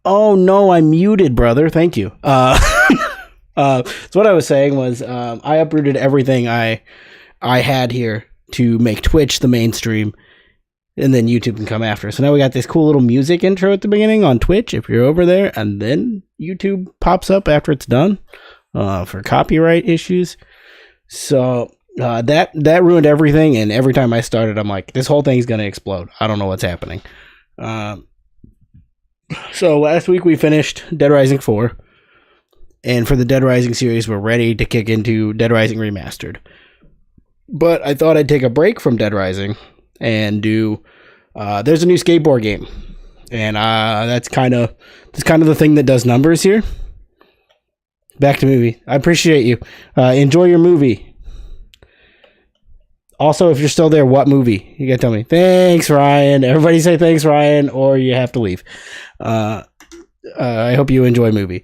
Oh no, I'm muted, brother. Thank you. So what I was saying was, I uprooted everything I had here to make Twitch the mainstream, and then YouTube can come after. So now we got this cool little music intro at the beginning on Twitch if you're over there, and then YouTube pops up after it's done for copyright issues. So that ruined everything, and every time I started, I'm like, this whole thing's gonna explode. I don't know what's happening. So last week we finished Dead Rising 4, and for the Dead Rising series, we're ready to kick into Dead Rising Remastered. But I thought I'd take a break from Dead Rising and do. There's a new skateboard game, and that's kind of the thing that does numbers here. Back to movie. I appreciate you. Enjoy your movie. Also, if you're still there, what movie? You gotta tell me. Thanks, Ryan. Everybody say thanks, Ryan, or you have to leave. I hope you enjoy movie.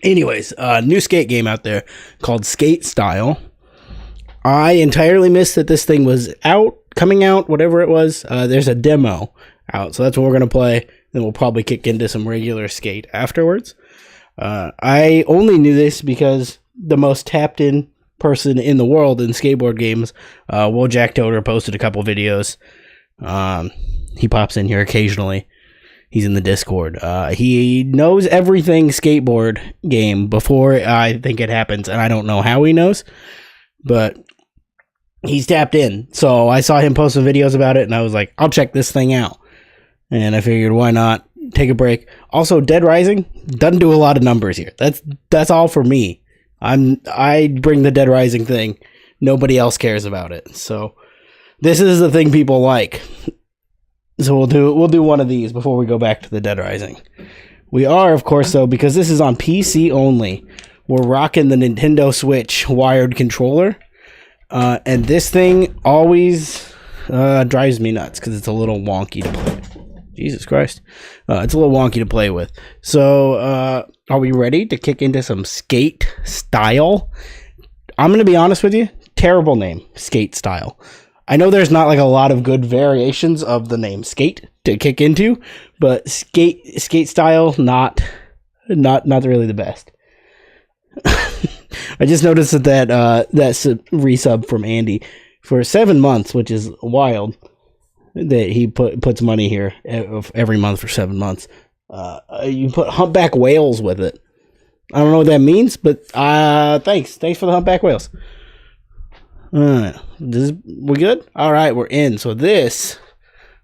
Anyways, new skate game out there called Skate Style. I entirely missed that this thing was coming out, whatever it was. There's a demo out, so that's what we're gonna play. Then we'll probably kick into some regular skate afterwards. I only knew this because the most tapped in person in the world in skateboard games, Will Jack Toter, posted a couple videos. He pops in here occasionally. He's in the Discord. He knows everything skateboard game before I think it happens, and I don't know how he knows, but he's tapped in. So I saw him post some videos about it, and I was like, I'll check this thing out. And I figured, why not take a break? Also, Dead Rising doesn't do a lot of numbers here. That's all for me. I bring the Dead Rising thing. Nobody else cares about it. So this is the thing people like. So we'll do one of these before we go back to the Dead Rising. We are, of course, though, because this is on PC only, we're rocking the Nintendo Switch wired controller. And this thing always drives me nuts because it's a little wonky to play. Jesus Christ. It's a little wonky to play with. So, are we ready to kick into some Skate Style? I'm going to be honest with you. Terrible name, Skate Style. I know there's not like a lot of good variations of the name Skate to kick into, but Skate Style, not really the best. I just noticed that resub from Andy for 7 months, which is wild. That he puts money here every month for 7 months. You put humpback whales with it. I don't know what that means, but thanks for the humpback whales. We good? All right, we're in. So this,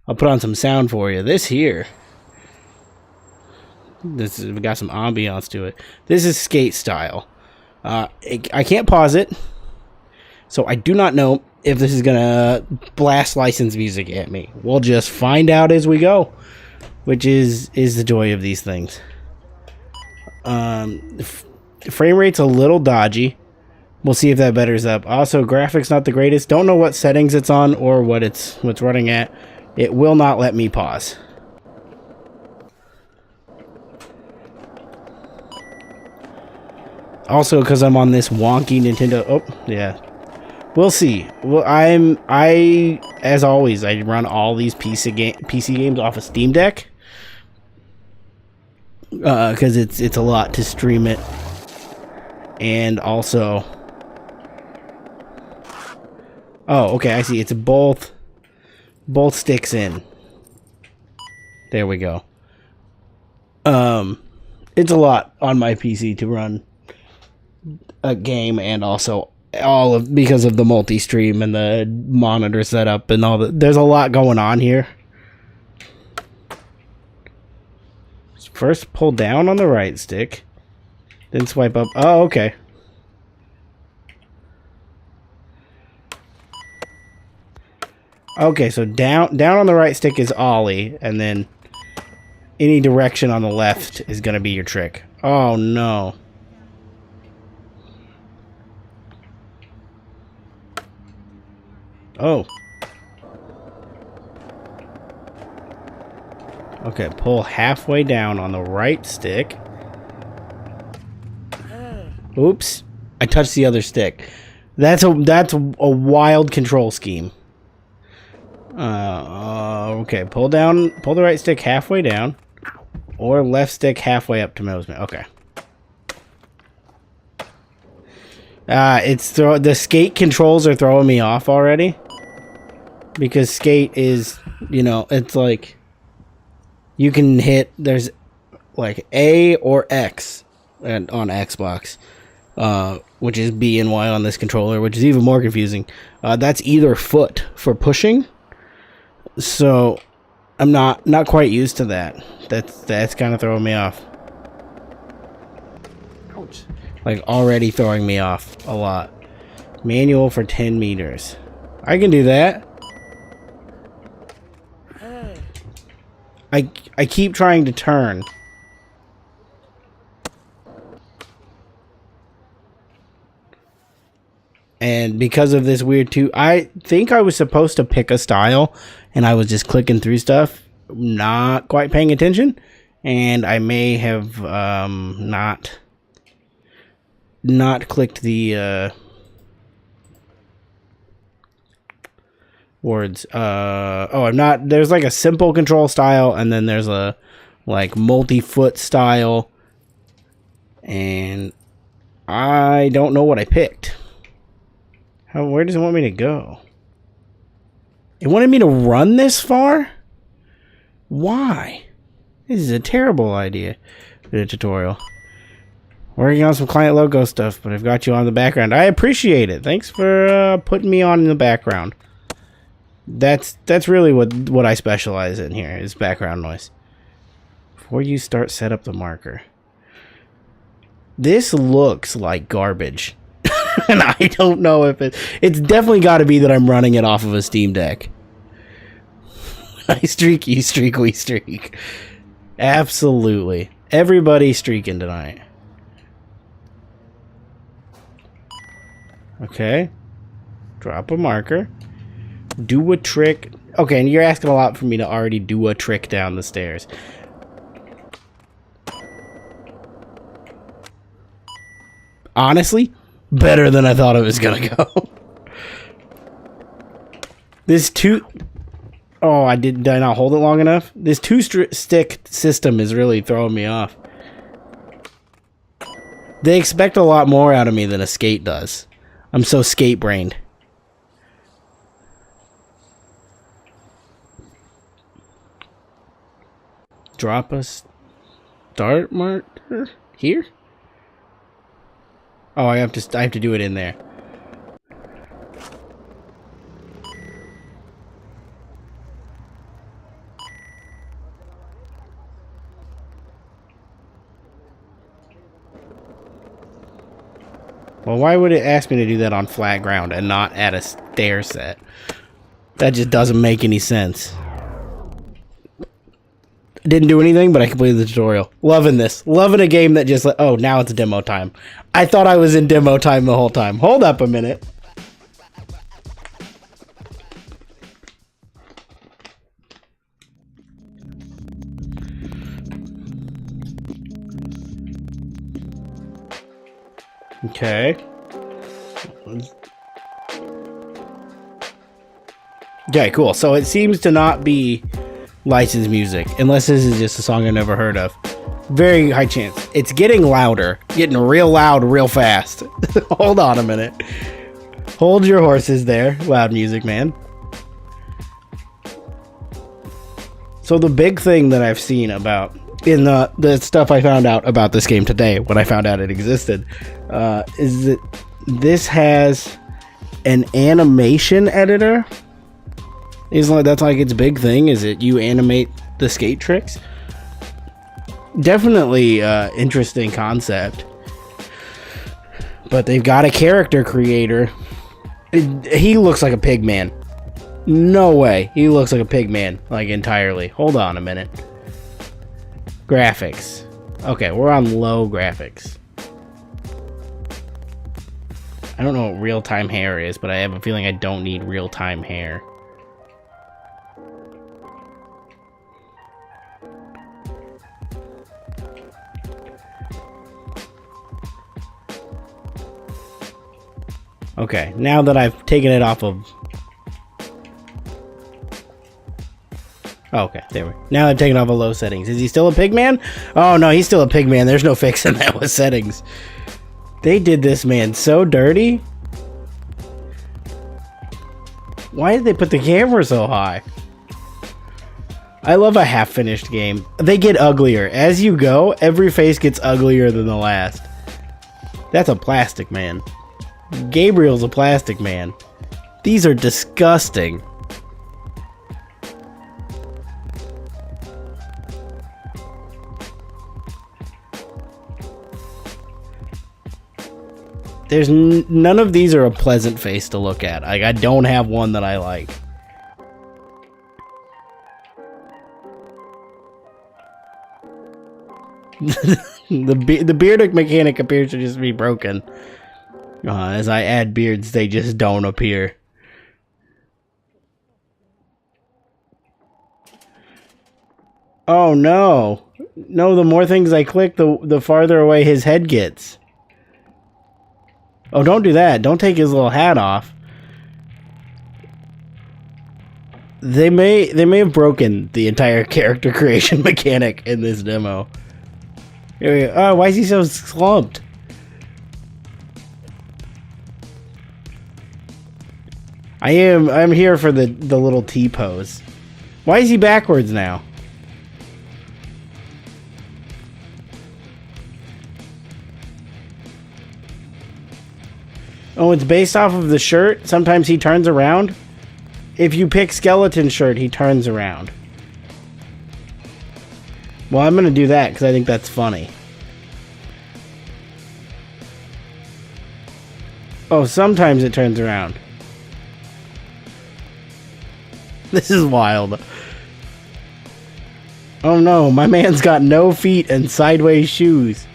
I'll put on some sound for you. This here, we got some ambiance to it. This is Skate Style. I can't pause it, so I do not know if this is gonna blast licensed music at me. We'll just find out as we go, which is the joy of these things. Frame rate's a little dodgy. We'll see if that betters up. Also, graphics not the greatest. Don't know what settings it's on or what's running at. It will not let me pause. Also, because I'm on this wonky Nintendo. Oh, yeah. We'll see. Well, as always, I run all these PC games off a Steam Deck. Because it's a lot to stream it. And also... Oh, okay, I see. It's both sticks in. There we go. It's a lot on my PC to run a game, and also because of the multi-stream and the monitor setup and all that. There's a lot going on here. First pull down on the right stick, then swipe up. Oh, okay. Okay, so down on the right stick is ollie, and then any direction on the left is going to be your trick. Oh, no. Oh. Okay, pull halfway down on the right stick. Oops. I touched the other stick. That's a wild control scheme. Okay, pull the right stick halfway down, or left stick halfway up to movement. Okay. The skate controls are throwing me off already. Because skate is, you know, it's like you can hit, there's like A or X on Xbox, which is B and Y on this controller, which is even more confusing. That's either foot for pushing. So I'm not quite used to that. That's kind of throwing me off. Ouch. Like already throwing me off a lot. Manual for 10 meters. I can do that. I keep trying to turn. And because of this weird I think I was supposed to pick a style, and I was just clicking through stuff, not quite paying attention, and I may have not clicked the words. I'm not. There's like a simple control style, and then there's a like multi-foot style, and I don't know what I picked. Where does it want me to go? It wanted me to run this far? Why? This is a terrible idea for the tutorial. Working on some client logo stuff, but I've got you on the background. I appreciate it. Thanks for putting me on in the background. That's really what I specialize in here, is background noise. Before you start, set up the marker. This looks like garbage. And I don't know if it's definitely got to be that I'm running it off of a Steam Deck. I streak, you streak, we streak. Absolutely. Everybody's streaking tonight. Okay. Drop a marker. Do a trick. Okay, and you're asking a lot for me to already do a trick down the stairs. Honestly, better than I thought it was gonna go. This Oh, did I not hold it long enough? This stick system is really throwing me off. They expect a lot more out of me than a skate does. I'm so skate-brained. Drop a start marker here? Oh, I have to do it in there. Well, why would it ask me to do that on flat ground and not at a stair set? That just doesn't make any sense. Didn't do anything, but I completed the tutorial. Loving this. Loving a game that just... Oh, now it's demo time. I thought I was in demo time the whole time. Hold up a minute. Okay. Okay, cool. So it seems to not be licensed music, unless this is just a song I've never heard of. Very high chance. It's getting louder. Getting real loud real fast. Hold on a minute. Hold your horses there, loud music man. So the big thing that I've seen about in the stuff I found out about this game today, when I found out it existed, is that this has an animation editor. That's like its big thing, is it you animate the skate tricks. Definitely interesting concept. But they've got a character creator. He looks like a pig man. No way. He looks like a pig man, like entirely. Hold on a minute. Graphics. Okay, we're on low graphics. I don't know what real-time hair is, but I have a feeling I don't need real-time hair. Okay, now that I've taken it off of Oh, okay, there we go. Now I'm taking off a low settings. Is he still a pig man? Oh no, he's still a pig man. There's no fixing that with settings. They did this man so dirty. Why did they put the camera so high? I love a half-finished game. They get uglier. As you go, every face gets uglier than the last. That's a plastic man. Gabriel's a plastic man. These are disgusting. There's none of these are a pleasant face to look at. Like, I don't have one that I like. the beard mechanic appears to just be broken. As I add beards, they just don't appear. Oh no. No, the more things I click, the farther away his head gets. Oh, don't do that. Don't take his little hat off. They may have broken the entire character creation mechanic in this demo. Here we go. Oh, why is he so slumped? I'm here for the little T pose. Why is he backwards now? Oh, it's based off of the shirt. Sometimes he turns around. If you pick skeleton shirt, he turns around. Well, I'm going to do that because I think that's funny. Oh, sometimes it turns around. This is wild. Oh no, my man's got no feet and sideways shoes.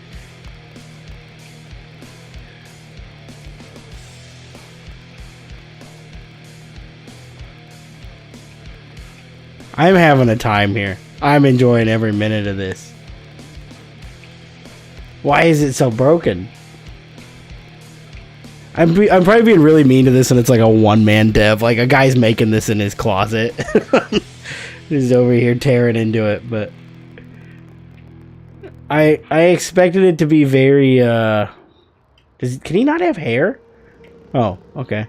I'm having a time here. I'm enjoying every minute of this. Why is it so broken? I'm probably being really mean to this, and it's like a one-man dev. Like, a guy's making this in his closet. He's over here tearing into it, but... I expected it to be very, can he not have hair? Oh, okay.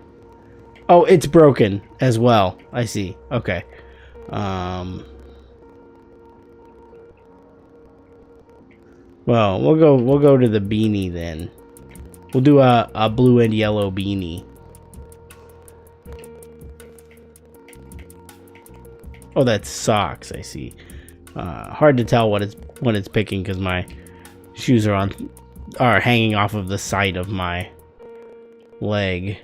Oh, it's broken as well. I see. Okay. Well, we'll go to the beanie then. We'll do a blue and yellow beanie. Oh, that's socks. I see. Hard to tell what it's picking because my shoes are hanging off of the side of my leg.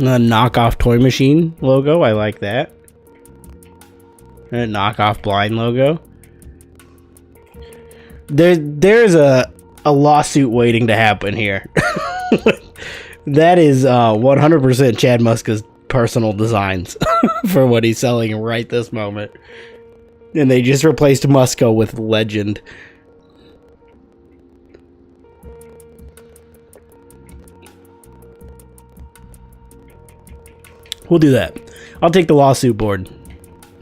A knockoff toy machine logo. I like that. A knockoff blind logo. There's a lawsuit waiting to happen here. That is 100% Chad Muska's personal designs for what he's selling right this moment. And they just replaced Muska with Legend. We'll do that. I'll take the lawsuit board.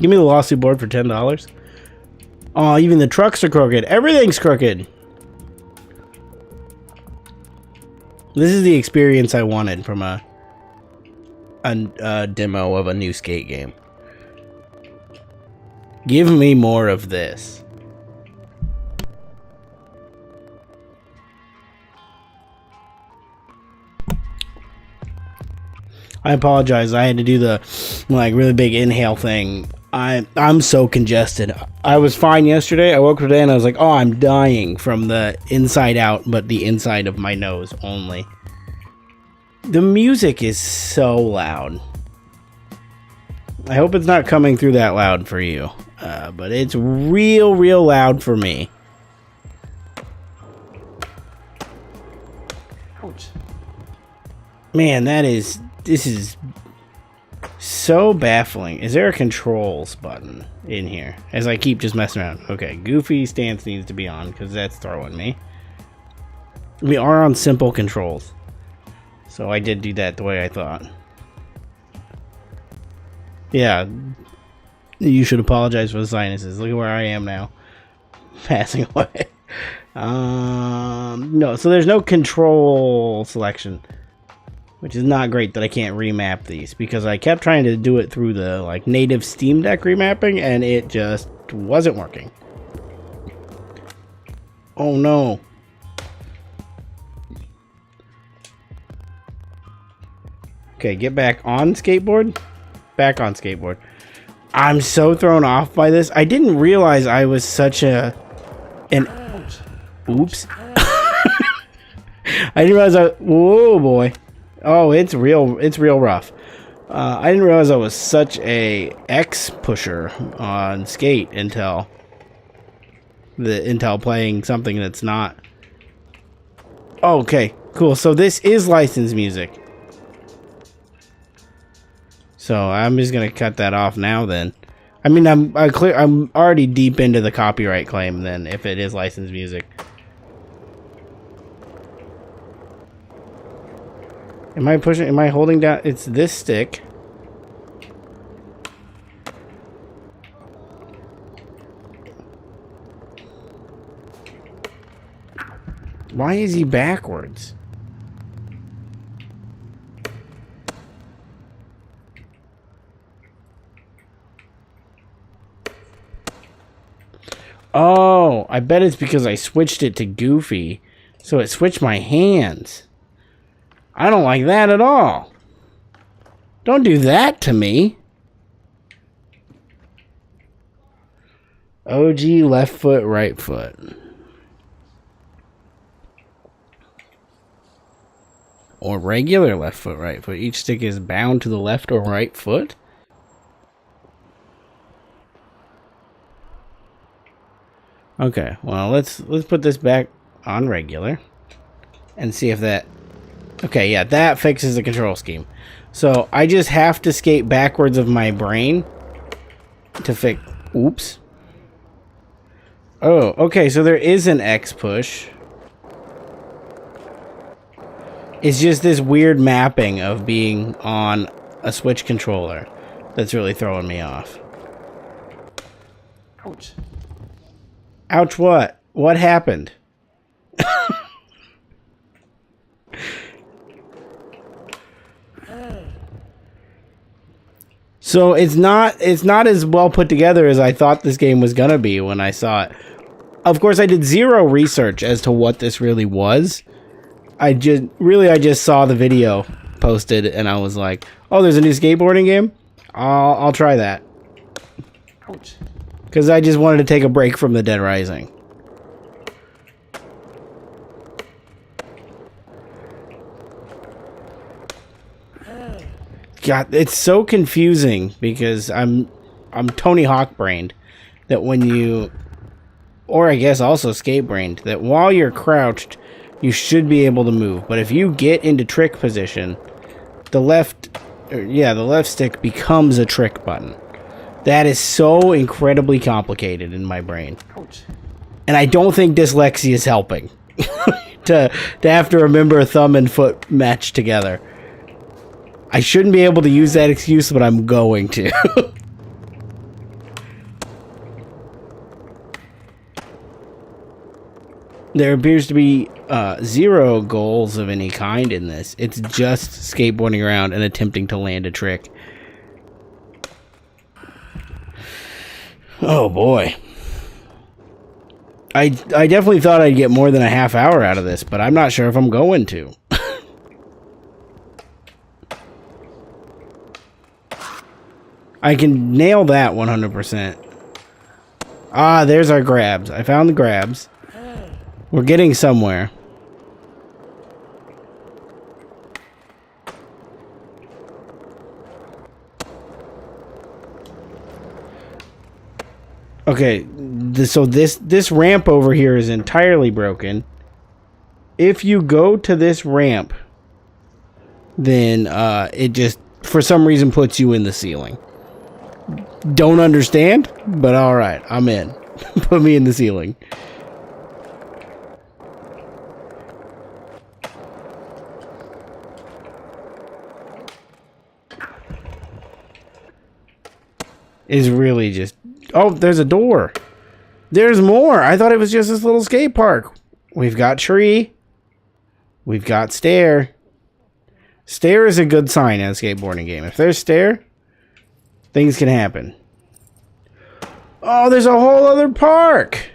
Give me the lawsuit board for $10. Oh, even the trucks are crooked. Everything's crooked. This is the experience I wanted from a demo of a new skate game. Give me more of this. I apologize. I had to do the really big inhale thing. I'm so congested. I was fine yesterday. I woke up today and I was like, oh, I'm dying from the inside out, but the inside of my nose only. The music is so loud. I hope it's not coming through that loud for you. But it's real loud for me. Ouch. Man, this is So baffling. Is there a controls button in here? As I keep just messing around. Okay, Goofy stance needs to be on because that's throwing me. We are on simple controls. So I did do that the way I thought. Yeah. You should apologize for the sinuses. Look at where I am now. Passing away. No, so there's no control selection. Which is not great that I can't remap these, because I kept trying to do it through the like native Steam Deck remapping and it just wasn't working. Oh no. Okay, get back on skateboard. Back on skateboard. I'm so thrown off by this. I didn't realize I was such an oops. I didn't realize whoa boy. Oh, it's real rough. I didn't realize I was such a X pusher on skate until playing something that's not. Oh, okay, cool. So this is licensed music. So I'm just gonna cut that off now. Then, I mean, I'm already deep into the copyright claim. Then, if it is licensed music. Am I pushing? Am I holding down? It's this stick. Why is he backwards? Oh, I bet it's because I switched it to Goofy, so it switched my hands. I don't like that at all. Don't do that to me. OG left foot, right foot. Or regular left foot, right foot. Each stick is bound to the left or right foot. Okay, well let's put this back on regular and see if that. Okay, yeah, that fixes the control scheme. So I just have to skate backwards of my brain to fix. Oops. Oh, okay, so there is an X push. It's just this weird mapping of being on a Switch controller that's really throwing me off. Ouch. Ouch what? What happened? So it's not as well put together as I thought this game was gonna be when I saw it. Of course, I did zero research as to what this really was. I just saw the video posted and I was like, "Oh, there's a new skateboarding game. I'll try that." Ouch. Because I just wanted to take a break from the Dead Rising. God, it's so confusing because I'm Tony Hawk brained that when you, or I guess also skate brained, that while you're crouched, you should be able to move. But if you get into trick position, the left stick becomes a trick button. That is so incredibly complicated in my brain. Ouch. And I don't think dyslexia is helping to have to remember thumb and foot match together. I shouldn't be able to use that excuse, but I'm going to. There appears to be zero goals of any kind in this. It's just skateboarding around and attempting to land a trick. Oh boy. I definitely thought I'd get more than a half hour out of this, but I'm not sure if I'm going to. I can nail that 100%. Ah, there's our grabs. I found the grabs. We're getting somewhere. Okay, so this ramp over here is entirely broken. If you go to this ramp, then it just for some reason puts you in the ceiling. Don't understand, but alright, I'm in. Put me in the ceiling. Is really just... Oh, there's a door. There's more. I thought it was just this little skate park. We've got tree. We've got stair. Stair is a good sign in a skateboarding game. If there's stair, things can happen. Oh, there's a whole other park.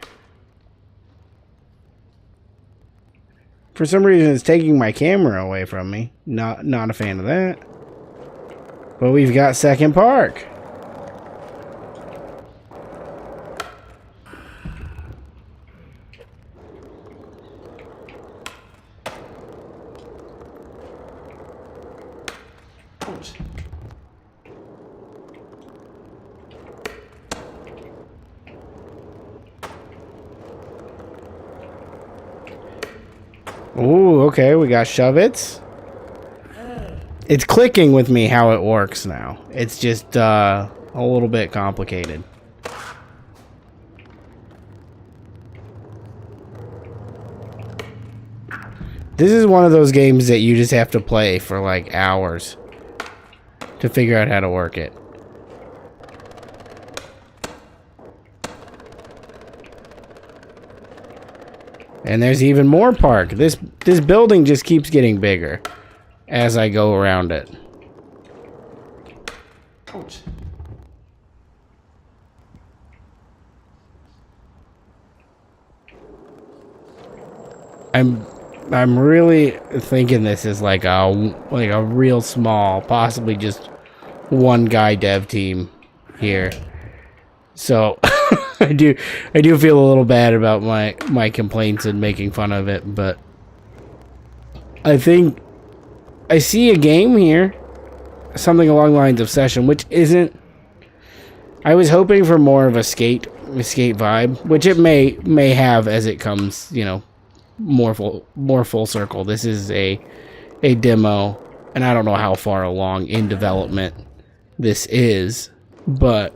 For some reason, it's taking my camera away from me. Not a fan of that. But we've got second park. Ouch. Ooh, okay, we got shove-its. It's clicking with me how it works now. It's just a little bit complicated. This is one of those games that you just have to play for like hours to figure out how to work it. And there's even more park. This building just keeps getting bigger as I go around it. Ouch. I'm really thinking this is like a real small, possibly just one guy dev team here. So I do feel a little bad about my complaints and making fun of it, but I think I see a game here, something along the lines of Session, which isn't. I was hoping for more of a skate vibe, which it may have as it comes, you know, more full circle. This is a demo, and I don't know how far along in development this is, but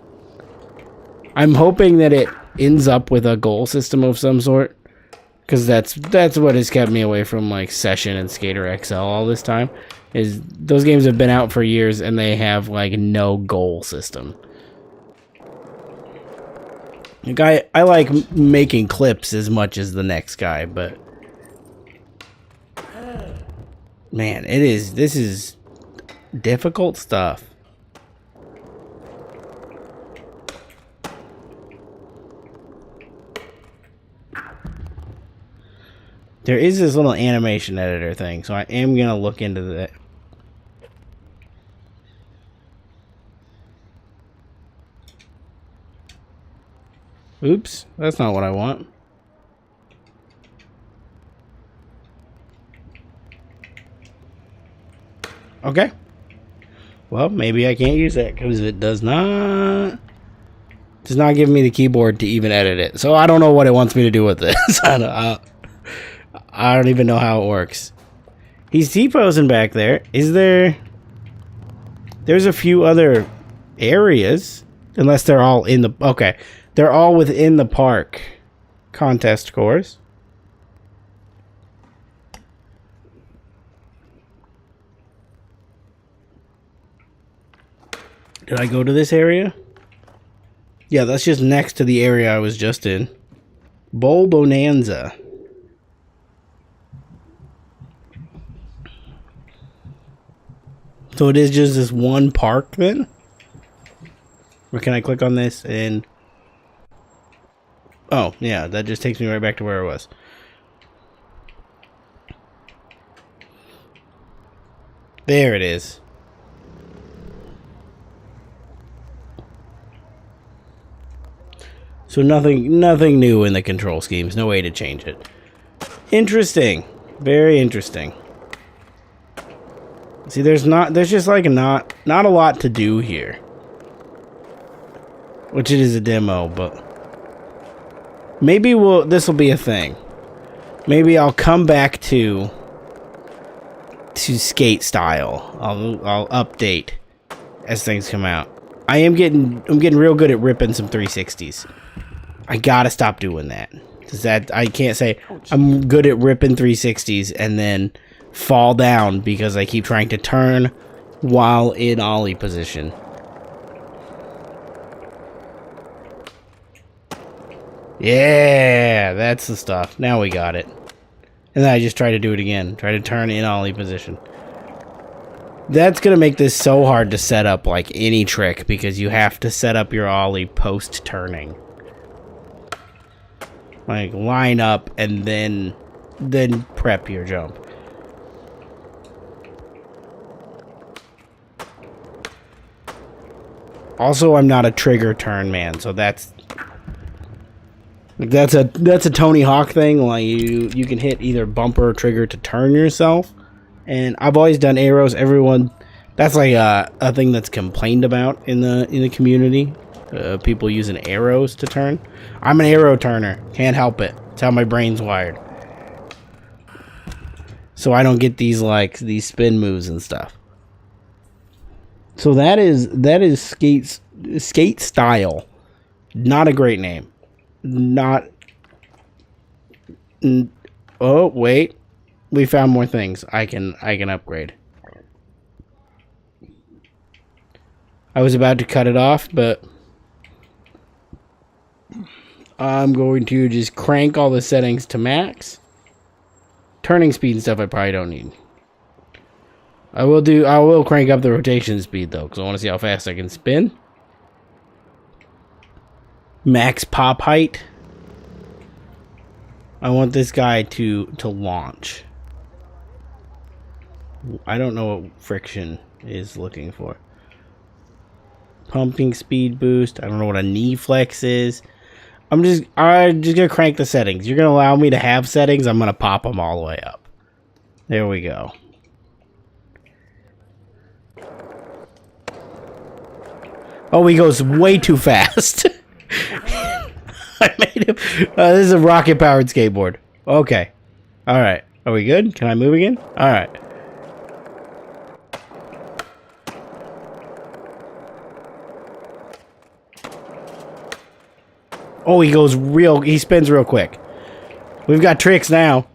I'm hoping that it ends up with a goal system of some sort, because that's what has kept me away from like Session and Skater XL all this time. Is those games have been out for years and they have like no goal system. The guy, I like making clips as much as the next guy, but man, this is difficult stuff. There is this little animation editor thing, so I am gonna look into that. Oops, that's not what I want. Okay. Well, maybe I can't use that because it does not give me the keyboard to even edit it. So I don't know what it wants me to do with this. I don't even know how it works. He's T-posing back there. Is there... There's a few other areas. Unless they're all in the... Okay. They're all within the park contest course. Did I go to this area? Yeah, that's just next to the area I was just in. Bowl Bonanza. So it is just this one park then? Or can I click on this and... Oh, yeah, that just takes me right back to where I was. There it is. So nothing new in the control schemes. No way to change it. Interesting. Very interesting. See, there's just like not a lot to do here. Which it is a demo, but maybe this will be a thing. Maybe I'll come back to to skate style. I'll update as things come out. I'm getting real good at ripping some 360s. I gotta stop doing that. Cause I can't say I'm good at ripping 360s and then fall down because I keep trying to turn while in ollie position. Yeah, that's the stuff. Now we got it. And then I just try to do it again. Try to turn in ollie position. That's going to make this so hard to set up like any trick because you have to set up your ollie post-turning. Like, line up and then prep your jump. Also, I'm not a trigger turn man, so that's a Tony Hawk thing. Like you can hit either bumper or trigger to turn yourself. And I've always done arrows. Everyone, that's like a thing that's complained about in the community. People using arrows to turn. I'm an arrow turner. Can't help it. It's how my brain's wired. So I don't get these spin moves and stuff. So that is skate style. Not a great name. Not. Oh wait, we found more things. I can upgrade. I was about to cut it off, but I'm going to just crank all the settings to max. Turning speed and stuff I probably don't need. I will crank up the rotation speed though, because I want to see how fast I can spin. Max pop height. I want this guy to launch. I don't know what friction is looking for. Pumping speed boost. I don't know what a knee flex is. I'm just gonna crank the settings. You're gonna allow me to have settings. I'm gonna pop them all the way up. There we go. Oh, he goes way too fast. I made him. This is a rocket-powered skateboard. Okay. All right. Are we good? Can I move again? All right. Oh, he spins real quick. We've got tricks now.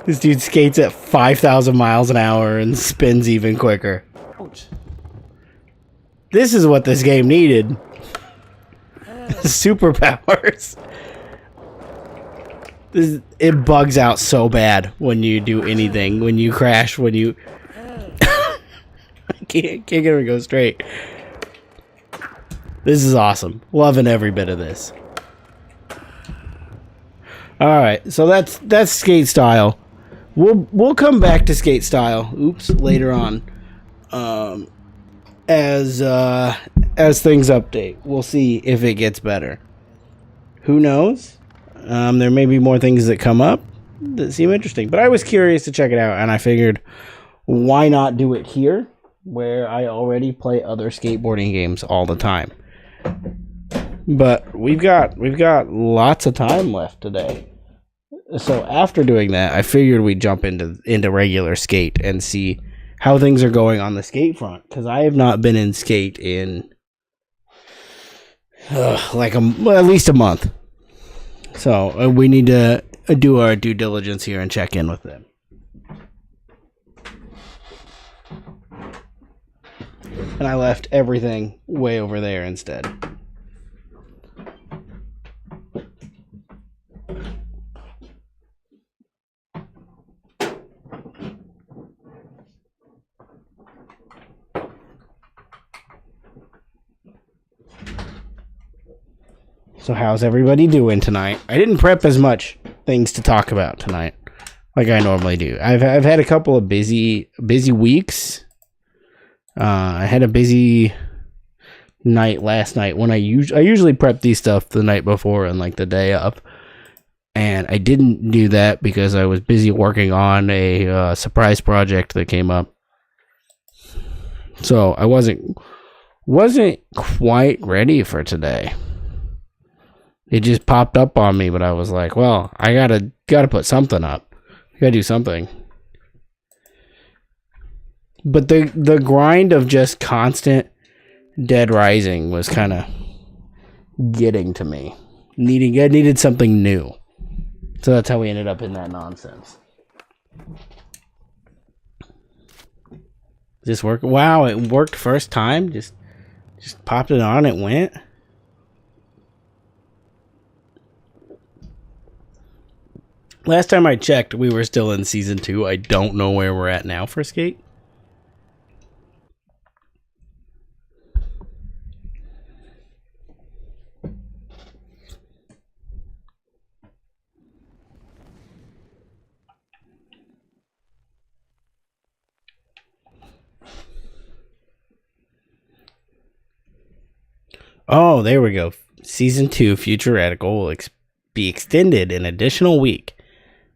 This dude skates at 5,000 miles an hour and spins even quicker. Ouch. This is what this game needed. Superpowers. It bugs out so bad when you do anything. When you crash, when you... I can't get her to go straight. This is awesome. Loving every bit of this. Alright, so that's skate style. We'll come back to skate style. Oops, later on. As things update. We'll see if it gets better. Who knows? There may be more things that come up that seem interesting. But I was curious to check it out, and I figured, why not do it here, where I already play other skateboarding games all the time. But we've got lots of time left today. So after doing that, I figured we'd jump into regular skate and see how things are going on the skate front, because I have not been in skate in at least a month. So we need to do our due diligence here and check in with them. And I left everything way over there instead. So how's everybody doing tonight? I didn't prep as much things to talk about tonight like I normally do. I've had a couple of busy weeks. I had a busy night last night when I usually prep these stuff the night before and like the day of. And I didn't do that because I was busy working on a surprise project that came up. So I wasn't quite ready for today. It just popped up on me, but I was like, well, I gotta put something up. Gotta do something. But the grind of just constant Dead Rising was kind of getting to me. I needed something new. So that's how we ended up in that nonsense. Just work. Wow, it worked first time. Just popped it on, it went. Last time I checked, we were still in season 2. I don't know where we're at now for Skate. Oh, there we go. Season 2 Future Radical will be extended an additional week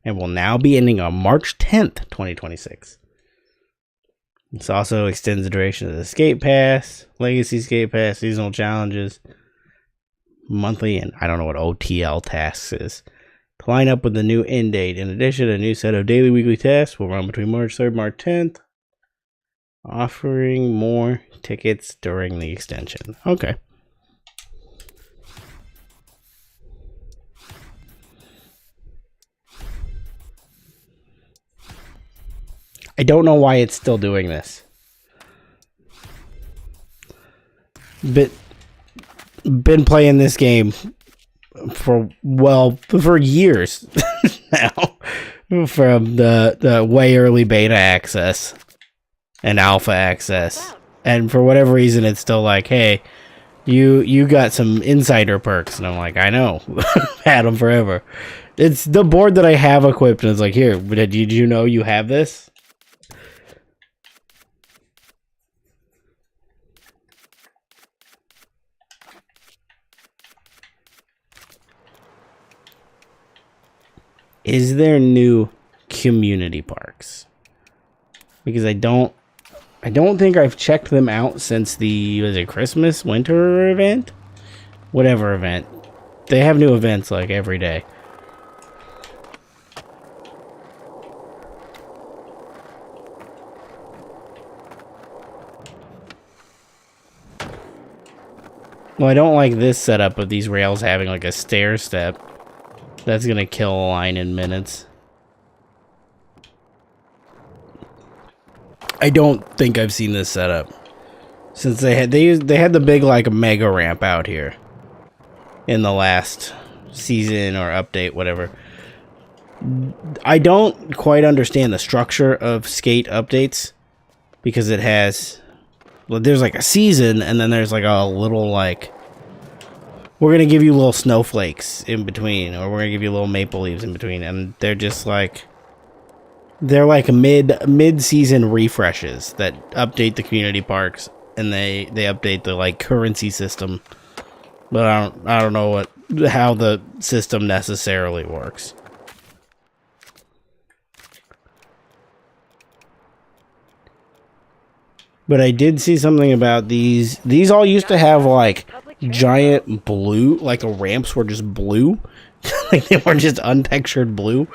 and will now be ending on March 10th, 2026. This also extends the duration of the Skate Pass, Legacy Skate Pass, seasonal challenges, monthly, and I don't know what OTL tasks is, to line up with the new end date. In addition, a new set of daily weekly tasks will run between March 3rd and March 10th, offering more tickets during the extension. Okay. I don't know why it's still doing this. But been playing this game for years now. From the way early beta access and alpha access. And for whatever reason it's still like, hey, you got some insider perks. And I'm like, I know. Had them forever. It's the board that I have equipped and it's like, here, did you know you have this? Is there new community parks? Because I don't think I've checked them out since the, was it Christmas, winter event? Whatever event. They have new events like every day. Well, I don't like this setup of these rails having like a stair step. That's gonna kill a line in minutes. I don't think I've seen this setup since they had the big like mega ramp out here in the last season or update, whatever. I don't quite understand the structure of Skate updates because it has, well, there's like a season and then there's like a little like, we're going to give you little snowflakes in between, or we're going to give you little maple leaves in between. And they're just like, they're like mid-season refreshes that update the community parks and they update the like currency system. But I don't know how the system necessarily works. But I did see something about these. These all used to have like giant blue, like the ramps were just blue. Like they were just untextured blue.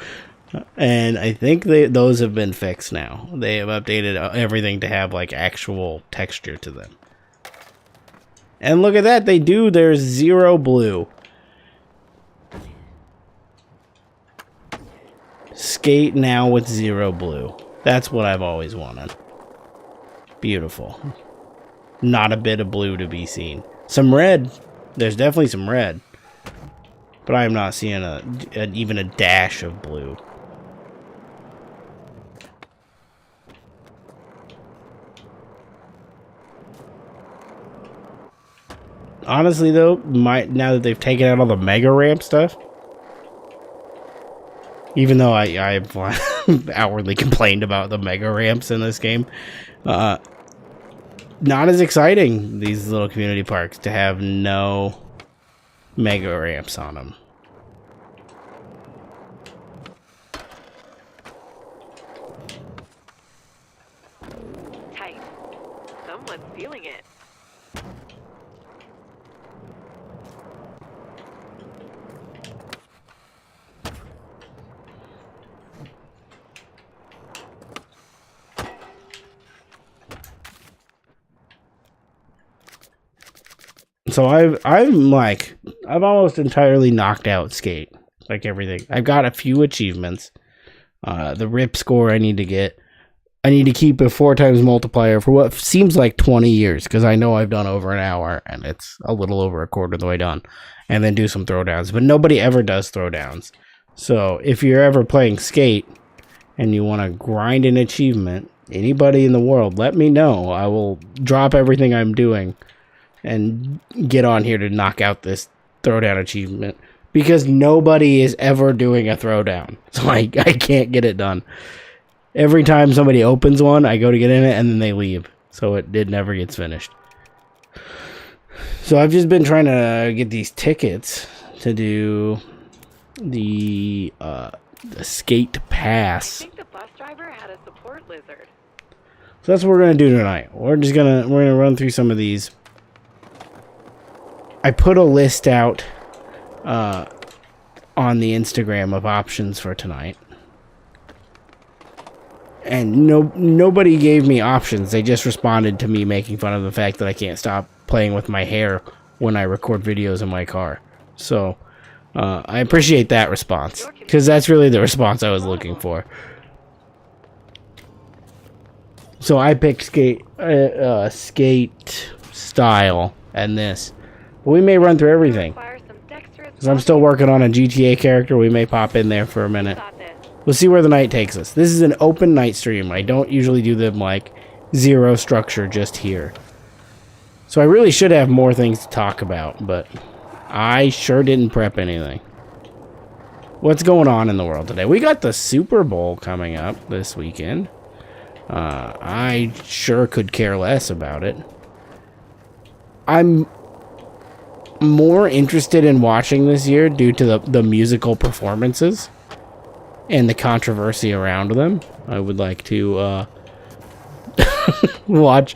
And I think those have been fixed now. They have updated everything to have like actual texture to them. And look at that, there's 0 blue. Skate now with 0 blue. That's what I've always wanted. Beautiful. Not a bit of blue to be seen. Some red. There's definitely some red. But I am not seeing even a dash of blue. Honestly, though, now that they've taken out all the mega ramp stuff, even though I've outwardly complained about the mega ramps in this game, not as exciting, these little community parks, to have no mega ramps on them. Tight. Someone's feeling it. So I've almost entirely knocked out skate, like everything. I've got a few achievements. The rip score I need to get. I need to keep a 4 times multiplier for what seems like 20 years, because I know I've done over an hour, and it's a little over a quarter of the way done. And then do some throwdowns. But nobody ever does throwdowns. So if you're ever playing skate, and you want to grind an achievement, anybody in the world, let me know. I will drop everything I'm doing and get on here to knock out this throwdown achievement, because nobody is ever doing a throwdown. So I can't get it done. Every time somebody opens one, I go to get in it and then they leave. So it never gets finished. So I've just been trying to get these tickets to do the skate pass. I think the bus driver had a support lizard. So that's what we're gonna do tonight. We're gonna run through some of these. I put a list out on the Instagram of options for tonight, and nobody gave me options. They just responded to me making fun of the fact that I can't stop playing with my hair when I record videos in my car. So I appreciate that response, because that's really the response I was looking for. So I picked skate style and this. We may run through everything, because I'm still working on a GTA character. We may pop in there for a minute. We'll see where the night takes us. This is an open night stream. I don't usually do them like zero structure just here. So I really should have more things to talk about, but I sure didn't prep anything. What's going on in the world today? We got the Super Bowl coming up this weekend. I sure could care less about it. I'm more interested in watching this year due to the musical performances and the controversy around them. I would like to watch.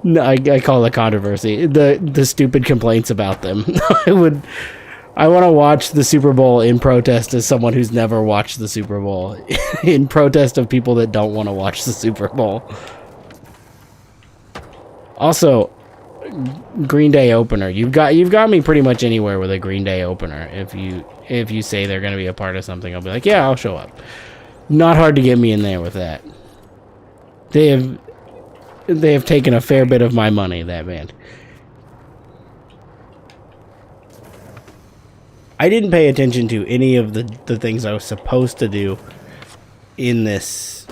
No, I call it controversy. The stupid complaints about them. I want to watch the Super Bowl in protest as someone who's never watched the Super Bowl. In protest of people that don't want to watch the Super Bowl. Also, Green Day opener. You've got me pretty much anywhere with a Green Day opener. If you say they're going to be a part of something, I'll be like, yeah, I'll show up. Not hard to get me in there with that. They have taken a fair bit of my money, that band. I didn't pay attention to any of the things I was supposed to do in this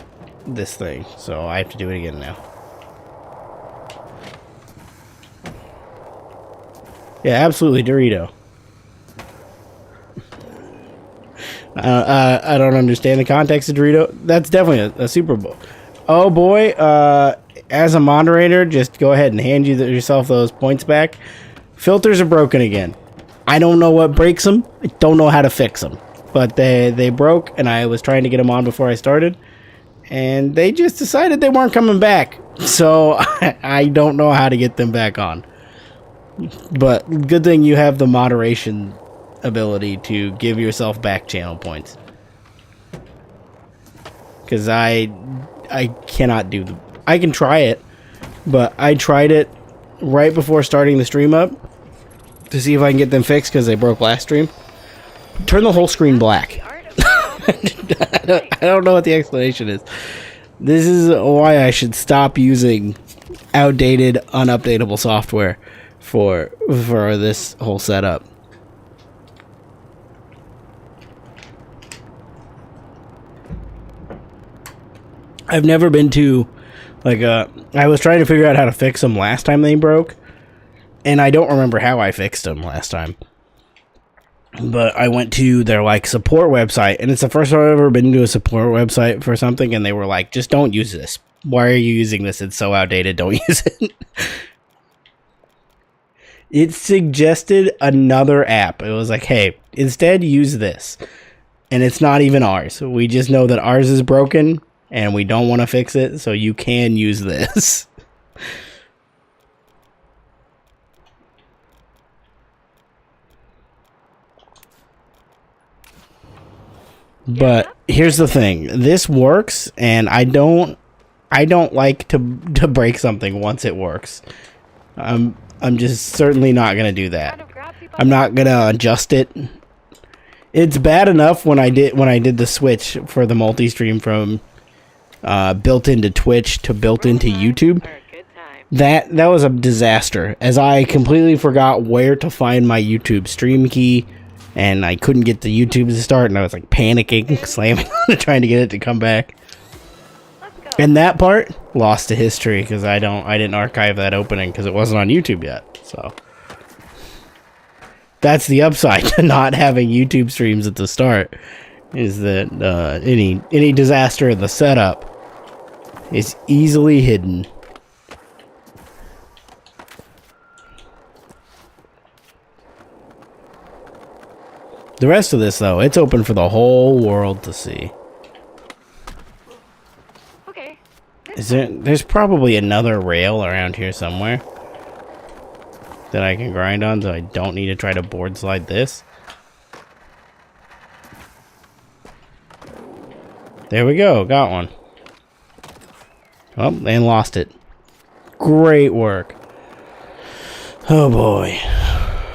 thing, so I have to do it again now. Yeah, absolutely, Dorito. I don't understand the context of Dorito. That's definitely a Super Bowl. Oh boy, as a moderator, just go ahead and hand yourself those points back. Filters are broken again. I don't know what breaks them. I don't know how to fix them. But they broke, and I was trying to get them on before I started. And they just decided they weren't coming back. So I don't know how to get them back on. But good thing you have the moderation ability to give yourself back channel points. Because I cannot do the... I can try it, but I tried it right before starting the stream up to see if I can get them fixed because they broke last stream. Turn the whole screen black. I don't know what the explanation is. This is why I should stop using outdated, unupdatable software for this whole setup. I've never been to, I was trying to figure out how to fix them last time they broke, and I don't remember how I fixed them last time. But I went to their, support website, and it's the first time I've ever been to a support website for something, and they were like, just don't use this. Why are you using this? It's so outdated. Don't use it. It suggested another app. It was like, hey, instead use this. And it's not even ours. We just know that ours is broken, and we don't want to fix it, so you can use this. But here's the thing. This works, and I don't like to break something once it works. I'm just certainly not gonna do that. Kind of grabsy I'm not gonna adjust it. It's bad enough when I did the switch for the multi-stream from built into Twitch to built into YouTube. Or a good time. That was a disaster, as I completely forgot where to find my YouTube stream key, and I couldn't get the YouTube to start, and I was like panicking, slamming on it, trying to get it to come back. Let's go. And that part lost to history because I didn't archive that opening because it wasn't on YouTube yet. So that's the upside to not having YouTube streams at the start, is that any disaster in the setup is easily hidden. The rest of this, though, it's open for the whole world to see. Okay. There's probably another rail around here somewhere that I can grind on, so I don't need to try to board slide this. There we go, got one. Oh, and lost it. Great work. Oh boy.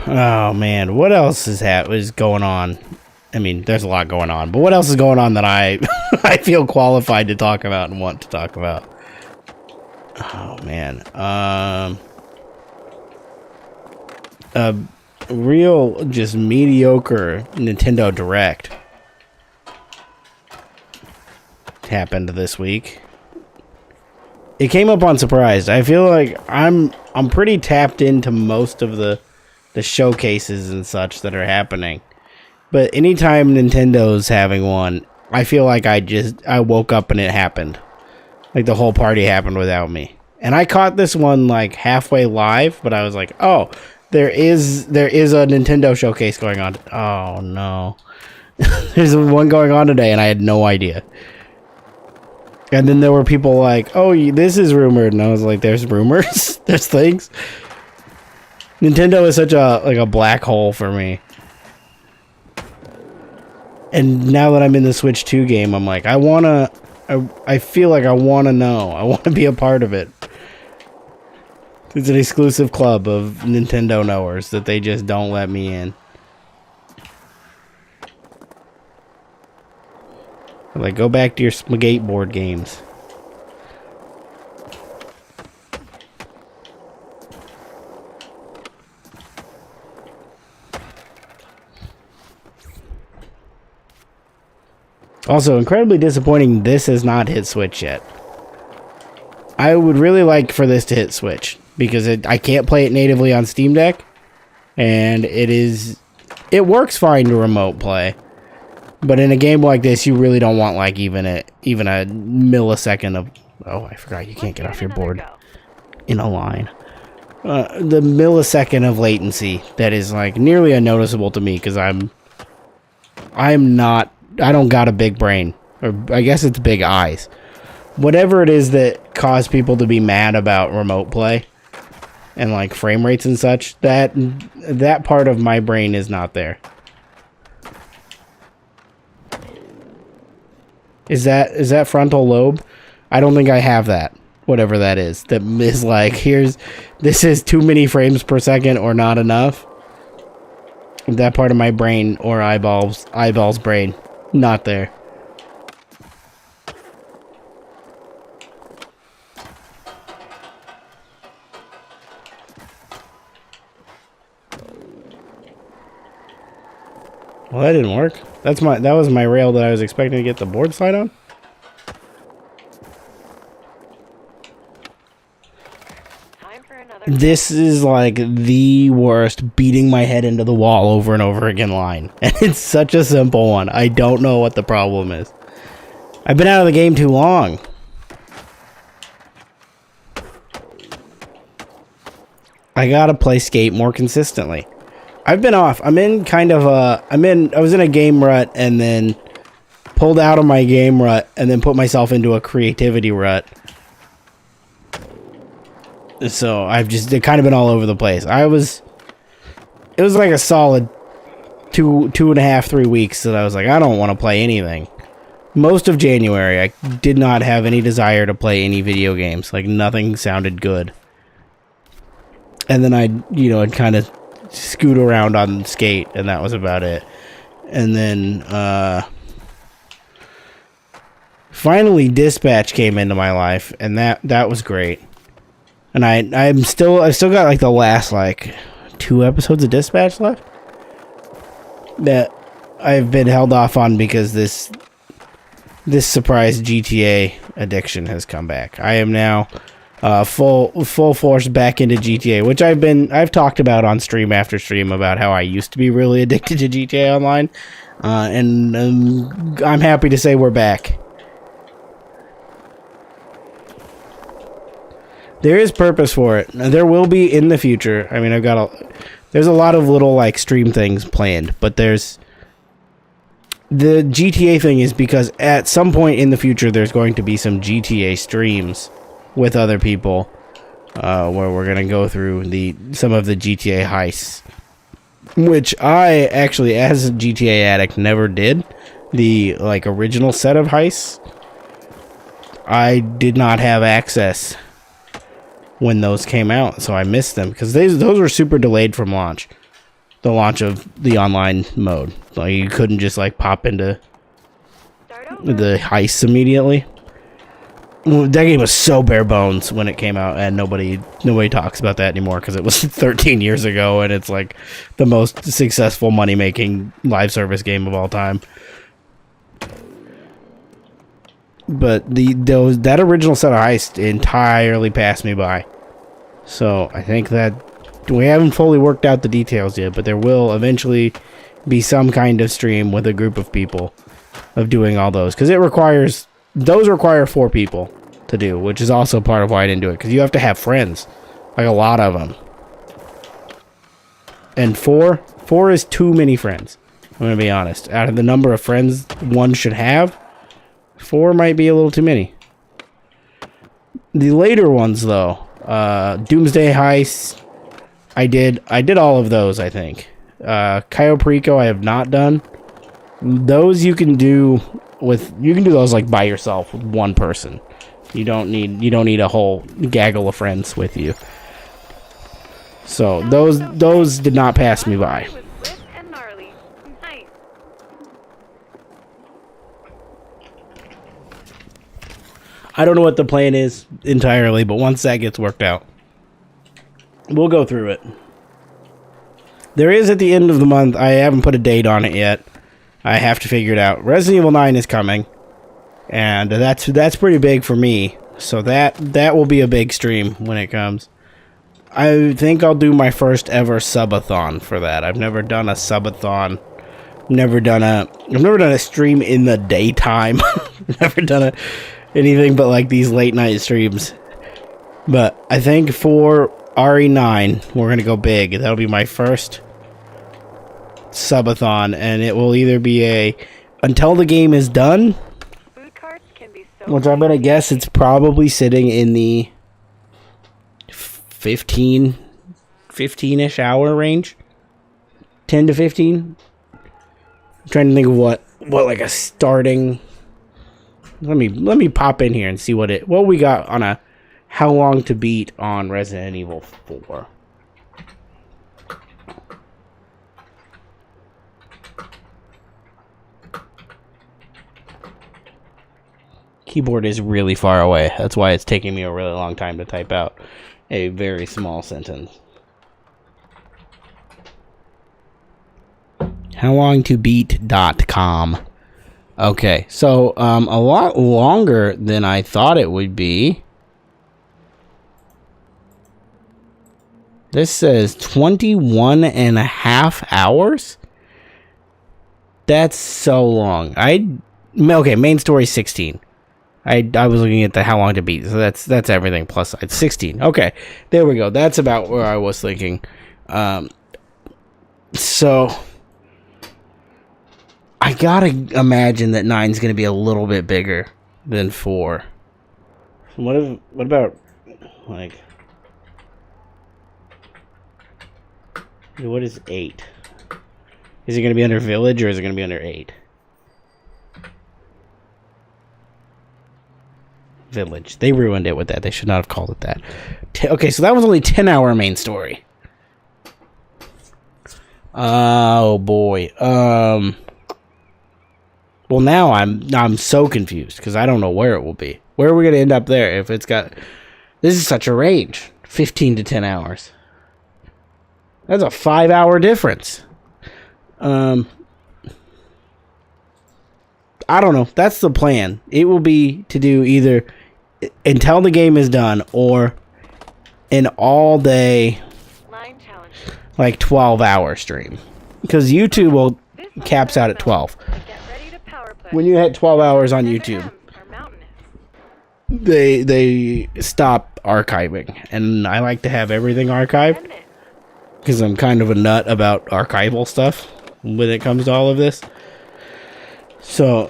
Oh man, what else is going on? I mean, there's a lot going on, but what else is going on that I I feel qualified to talk about and want to talk about? Oh man, a real just mediocre Nintendo Direct happened this week. It came up unsurprised. I feel like I'm pretty tapped into most of the showcases and such that are happening. But anytime Nintendo's having one, I feel like I woke up and it happened. Like the whole party happened without me. And I caught this one like halfway live, but I was like, "Oh, there is a Nintendo showcase going on." Oh no. There's one going on today and I had no idea. And then there were people like, "Oh, this is rumored." And I was like, "There's rumors? There's things?" Nintendo is such a black hole for me. And now that I'm in the Switch 2 game, I'm like, I feel like I want to know. I want to be a part of it. It's an exclusive club of Nintendo knowers that they just don't let me in. Like, go back to your skateboard games. Also, incredibly disappointing this has not hit Switch yet. I would really like for this to hit Switch, because I can't play it natively on Steam Deck, and it works fine to remote play. But in a game like this, you really don't want like even a millisecond of... Oh, I forgot you can't get off your board in a line. The millisecond of latency that is like nearly unnoticeable to me, because I don't got a big brain, or I guess it's big eyes. Whatever it is that caused people to be mad about remote play and like frame rates and such, that part of my brain is not there. Is that frontal lobe? I don't think I have that. Whatever that is. That is like, this is too many frames per second or not enough. That part of my brain or eyeballs brain, not there. Well, that didn't work. That was my rail that I was expecting to get the board slide on. Time for another. This is like the worst beating my head into the wall over and over again line. And it's such a simple one. I don't know what the problem is. I've been out of the game too long. I gotta play Skate more consistently. I've been off. I was in a game rut and then pulled out of my game rut and then put myself into a creativity rut. So I've kind of been all over the place. It was like a solid 2.5, 3 weeks that I was like, I don't want to play anything. Most of January, I did not have any desire to play any video games. Like, nothing sounded good. and then I'd kind of scoot around on skate, and that was about it. And then finally Dispatch came into my life, and that was great. And I've still got like the last like 2 episodes of Dispatch left that I've been held off on because this surprise GTA addiction has come back. I am now full force back into GTA, which I've talked about on stream after stream about how I used to be really addicted to GTA Online, and I'm happy to say we're back. There is purpose for it. There will be in the future. I mean, there's a lot of little like stream things planned, but there's the GTA thing is because at some point in the future there's going to be some GTA streams with other people, where we're gonna go through some of the GTA heists, which I actually, as a GTA addict, never did. The like original set of heists, I did not have access when those came out, so I missed them because those were super delayed from launch. The launch of the online mode, like you couldn't just like pop into the heists immediately. Well, that game was so bare bones when it came out, and nobody talks about that anymore because it was 13 years ago, and it's like the most successful money-making live service game of all time. But that original set of heists entirely passed me by. So I think that we haven't fully worked out the details yet, but there will eventually be some kind of stream with a group of people of doing all those, because those require 4 people to do, which is also part of why I didn't do it, because you have to have friends, like a lot of them, and four is too many friends. I'm gonna be honest. Out of the number of friends one should have, 4 might be a little too many. The later ones, though, Doomsday Heist, I did all of those, I think. Cayo Perico I have not done. Those you can do those like by yourself with one person. You don't need a whole gaggle of friends with you. So those did not pass me by. I don't know what the plan is entirely, but once that gets worked out, we'll go through it. There is at the end of the month, I haven't put a date on it yet. I have to figure it out. Resident Evil 9 is coming, and that's pretty big for me. So that will be a big stream when it comes. I think I'll do my first ever subathon for that. I've never done a subathon. I've never done a stream in the daytime. Never done anything but like these late night streams. But I think for RE9 we're gonna go big. That'll be my first subathon, and it will either be until the game is done, which I'm gonna guess it's probably sitting in the 15-ish hour range, 10 to 15. I'm trying to think of what like a starting. Let me pop in here and see what we got on a how long to beat on Resident Evil 4. Keyboard is really far away. That's why it's taking me a really long time to type out a very small sentence. howlongtobeat.com. Okay, so a lot longer than I thought it would be. This says 21 and a half hours? That's so long. Okay, main story 16. I was looking at the how long to beat, so that's everything plus it's 16. Okay, there we go. That's about where I was thinking. So I gotta imagine that 9's gonna be a little bit bigger than 4. What about like what is 8? Is it gonna be under Village or is it gonna be under 8? Village. They ruined it with that. They should not have called it that. Okay, so that was only 10-hour main story. Oh boy. Well, now I'm so confused because I don't know where it will be. Where are we gonna end up there if it's got? This is such a range, 15 to 10 hours. That's a 5-hour difference. I don't know. That's the plan. It will be to do either until the game is done or an all-day, like 12-hour stream. Because YouTube will caps out at 12. When you hit 12 hours on YouTube, they stop archiving. And I like to have everything archived because I'm kind of a nut about archival stuff when it comes to all of this. So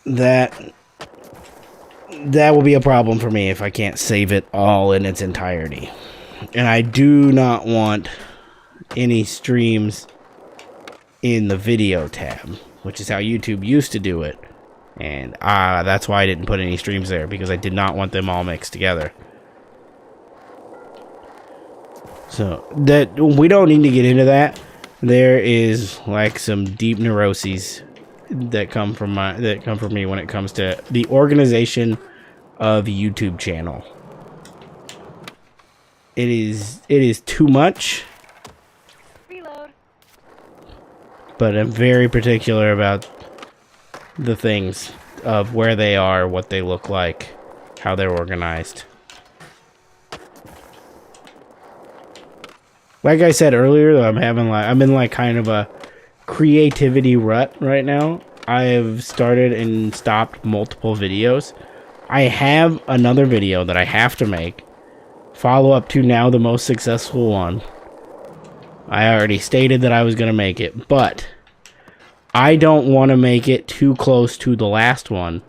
that will be a problem for me if I can't save it all in its entirety. And I do not want any streams in the video tab, which is how YouTube used to do it. And that's why I didn't put any streams there, because I did not want them all mixed together. So that we don't need to get into that. There is like some deep neuroses that come from me when it comes to the organization of YouTube channel. It is too much. Reload. But I'm very particular about the things of where they are, what they look like, how they're organized. Like I said earlier, I'm in like kind of a creativity rut right now. I have started and stopped multiple videos. I have another video that I have to make. Follow up to now the most successful one. I already stated that I was going to make it, but I don't want to make it too close to the last one.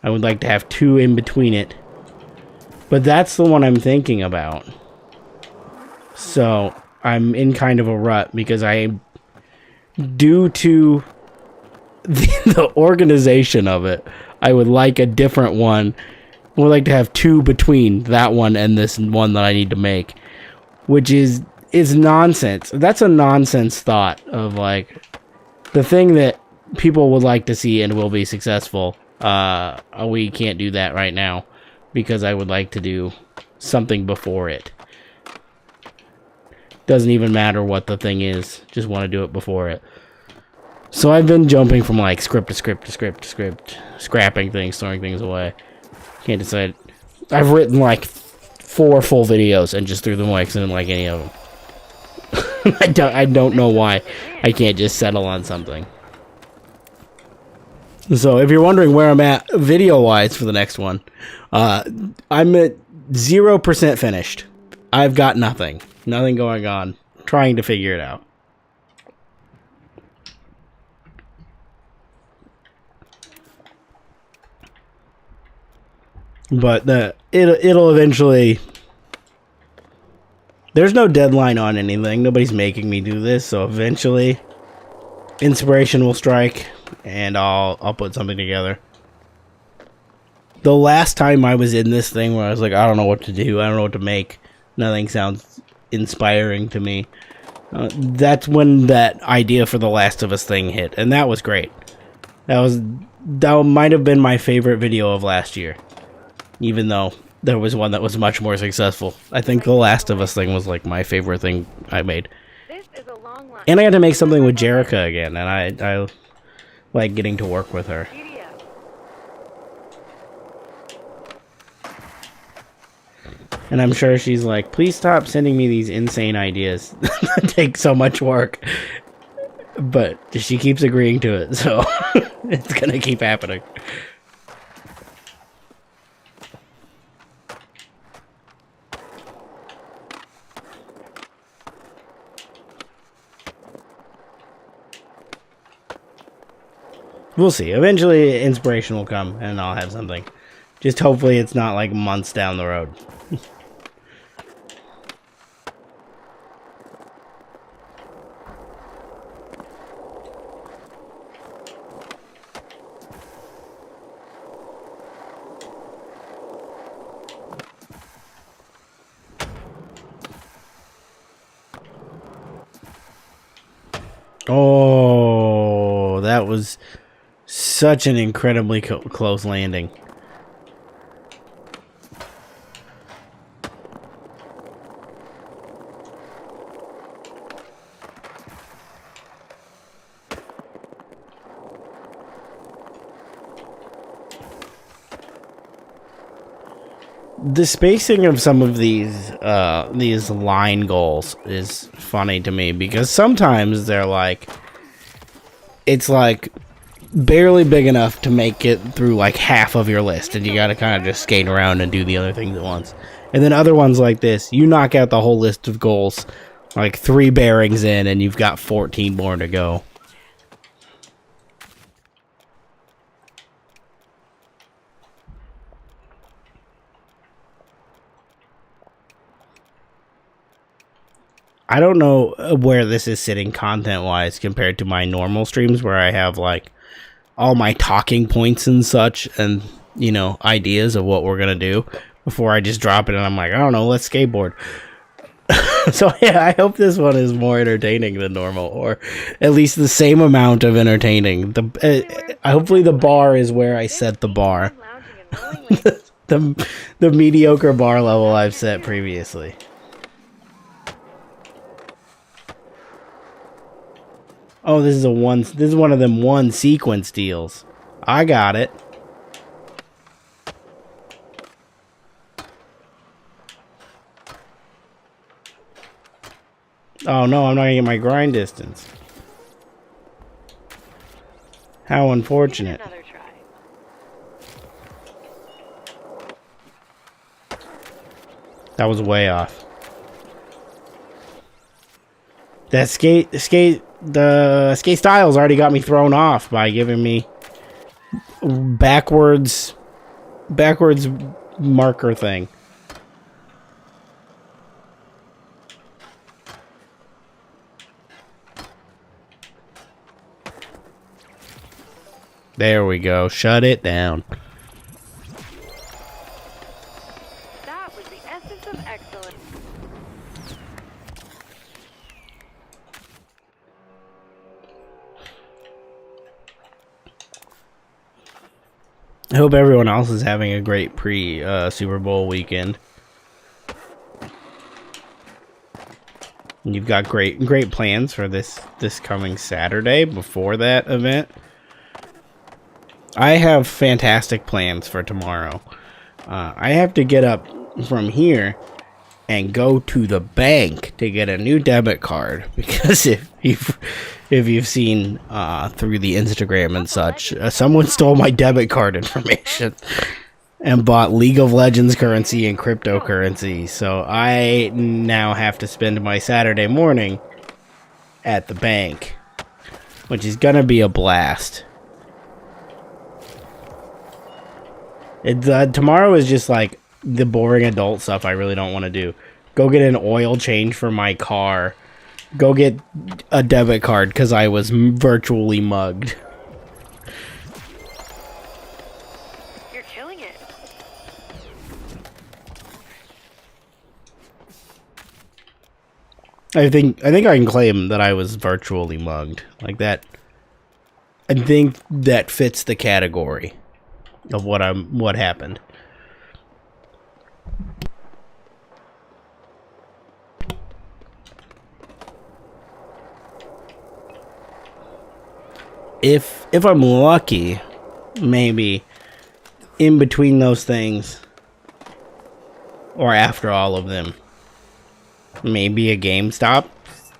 I would like to have 2 in between it. But that's the one I'm thinking about. So I'm in kind of a rut because due to the organization of it, I would like a different one. I would like to have 2 between that one and this one that I need to make, which is nonsense. That's a nonsense thought of like the thing that people would like to see and will be successful. We can't do that right now because I would like to do something before it. Doesn't even matter what the thing is, just want to do it before it. So I've been jumping from like script to script to script to script, scrapping things, throwing things away. Can't decide. I've written like 4 full videos and just threw them away because I didn't like any of them. I don't know why I can't just settle on something. So if you're wondering where I'm at video-wise for the next one, I'm at 0% finished. I've got nothing going on. Trying to figure it out. But it'll eventually. There's no deadline on anything. Nobody's making me do this, so eventually inspiration will strike and I'll put something together. The last time I was in this thing where I was like, I don't know what to do, I don't know what to make, nothing sounds inspiring to me. That's when that idea for the Last of Us thing hit, and that was great. That might have been my favorite video of last year, even though there was one that was much more successful. I think the Last of Us thing was like my favorite thing I made. And I got to make something with Jerica again, and I like getting to work with her. And I'm sure she's like, please stop sending me these insane ideas that take so much work. But she keeps agreeing to it, so it's gonna keep happening. We'll see. Eventually, inspiration will come, and I'll have something. Just hopefully it's not like months down the road. Oh, that was such an incredibly close landing. The spacing of some of these line goals is funny to me because sometimes they're like, it's like barely big enough to make it through like half of your list, and you gotta kind of just skate around and do the other things at once. And then other ones like this, you knock out the whole list of goals like 3 bearings in, and you've got 14 more to go. I don't know where this is sitting content-wise compared to my normal streams where I have, like, all my talking points and such and, you know, ideas of what we're gonna do before I just drop it and I'm like, I don't know, let's skateboard. So, yeah, I hope this one is more entertaining than normal, or at least the same amount of entertaining. Hopefully the bar is where I set the bar. the mediocre bar level I've set previously. Oh, this is one of them one sequence deals. I got it. Oh no, I'm not gonna get my grind distance. How unfortunate. That was way off. The skate styles already got me thrown off by giving me backwards marker thing. There we go. Shut it down. That was the essence of excellence. I hope everyone else is having a great Super Bowl weekend. You've got great plans for this coming Saturday before that event. I have fantastic plans for tomorrow. I have to get up from here and go to the bank to get a new debit card, because if you've seen through the Instagram and such, someone stole my debit card information and bought League of Legends currency and cryptocurrency. So I now have to spend my Saturday morning at the bank, which is gonna be a blast. Tomorrow is just like the boring adult stuff I really don't want to do. Go get an oil change for my car. Go get a debit card because I was virtually mugged. You're killing it. I think I can claim that I was virtually mugged. Like that. I think that fits the category of what happened. If I'm lucky, maybe in between those things or after all of them, maybe a GameStop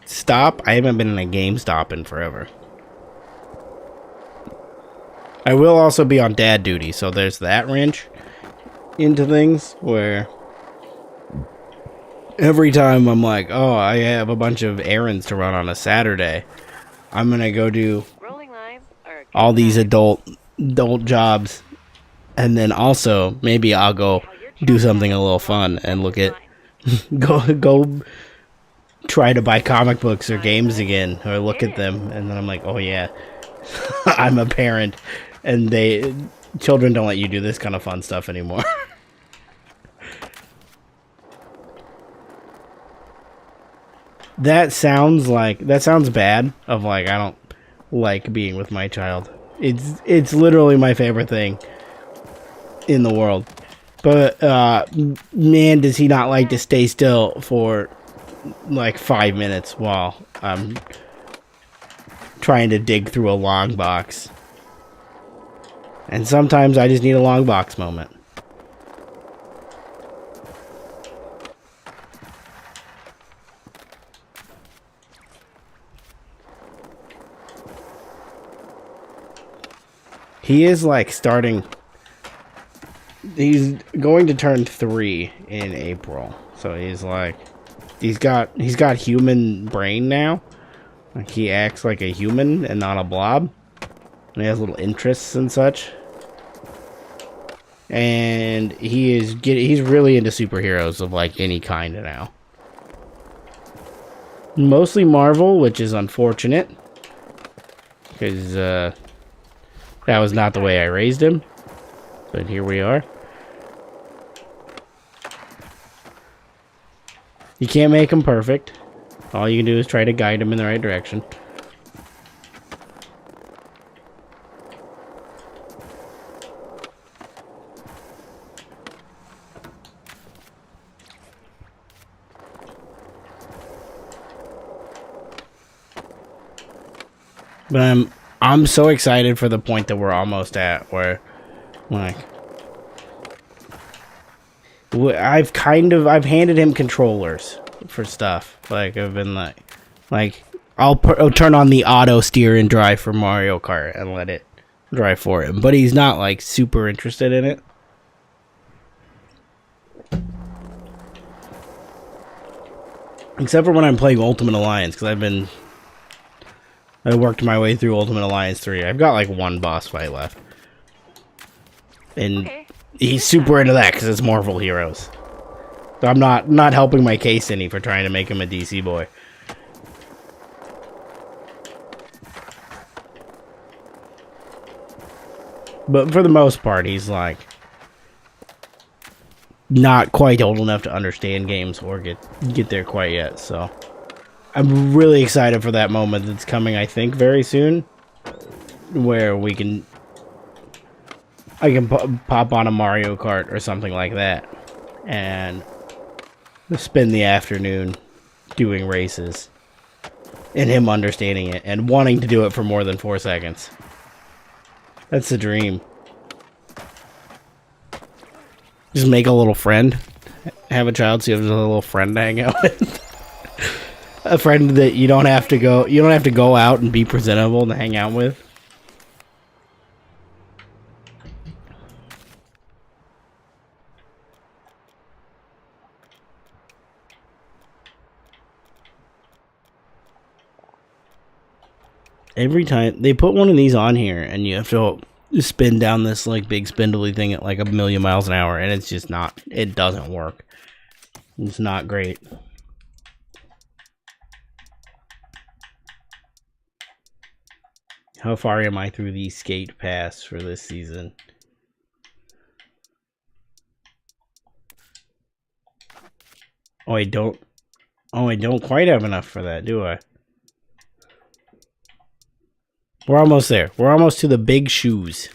stop. I haven't been in a GameStop in forever. I will also be on dad duty, so there's that wrench into things where every time I'm like, oh, I have a bunch of errands to run on a Saturday, I'm gonna go do all these adult jobs, and then also maybe I'll go do something a little fun and look at go try to buy comic books or games again, or look at them, and then I'm like, oh yeah, I'm a parent. And children don't let you do this kind of fun stuff anymore. that sounds bad. Of like, I don't like being with my child. It's literally my favorite thing in the world. But man, does he not like to stay still for like 5 minutes while I'm trying to dig through a long box. And sometimes I just need a long box moment. He is like starting. He's going to turn 3 in April. So he's like, he's got human brain now. Like he acts like a human and not a blob. And he has little interests and such. And he's really into superheroes of like any kind now. Mostly Marvel, which is unfortunate. Because that was not the way I raised him. But here we are. You can't make him perfect. All you can do is try to guide him in the right direction. But I'm so excited for the point that we're almost at, where like I've handed him controllers for stuff. Like I've been like I'll turn on the auto steer and drive for Mario Kart and let it drive for him. But he's not like super interested in it. Except for when I'm playing Ultimate Alliance, because I worked my way through Ultimate Alliance 3. I've got like one boss fight left. And he's super into that because it's Marvel heroes. So I'm not helping my case any for trying to make him a DC boy. But for the most part, he's like not quite old enough to understand games or get there quite yet. So I'm really excited for that moment that's coming, I think, very soon, where I can pop on a Mario Kart or something like that and spend the afternoon doing races and him understanding it and wanting to do it for more than 4 seconds. That's the dream. Just make a little friend. Have a child so you have a little friend to hang out with. A friend that you don't have to go out and be presentable to hang out with. Every time they put one of these on here and you have to spin down this like big spindly thing at like 1,000,000 miles an hour, and it's just not, it doesn't work. It's not great. How far am I through the skate pass for this season? Oh, I don't quite have enough for that, do I? We're almost there. We're almost to the big shoes.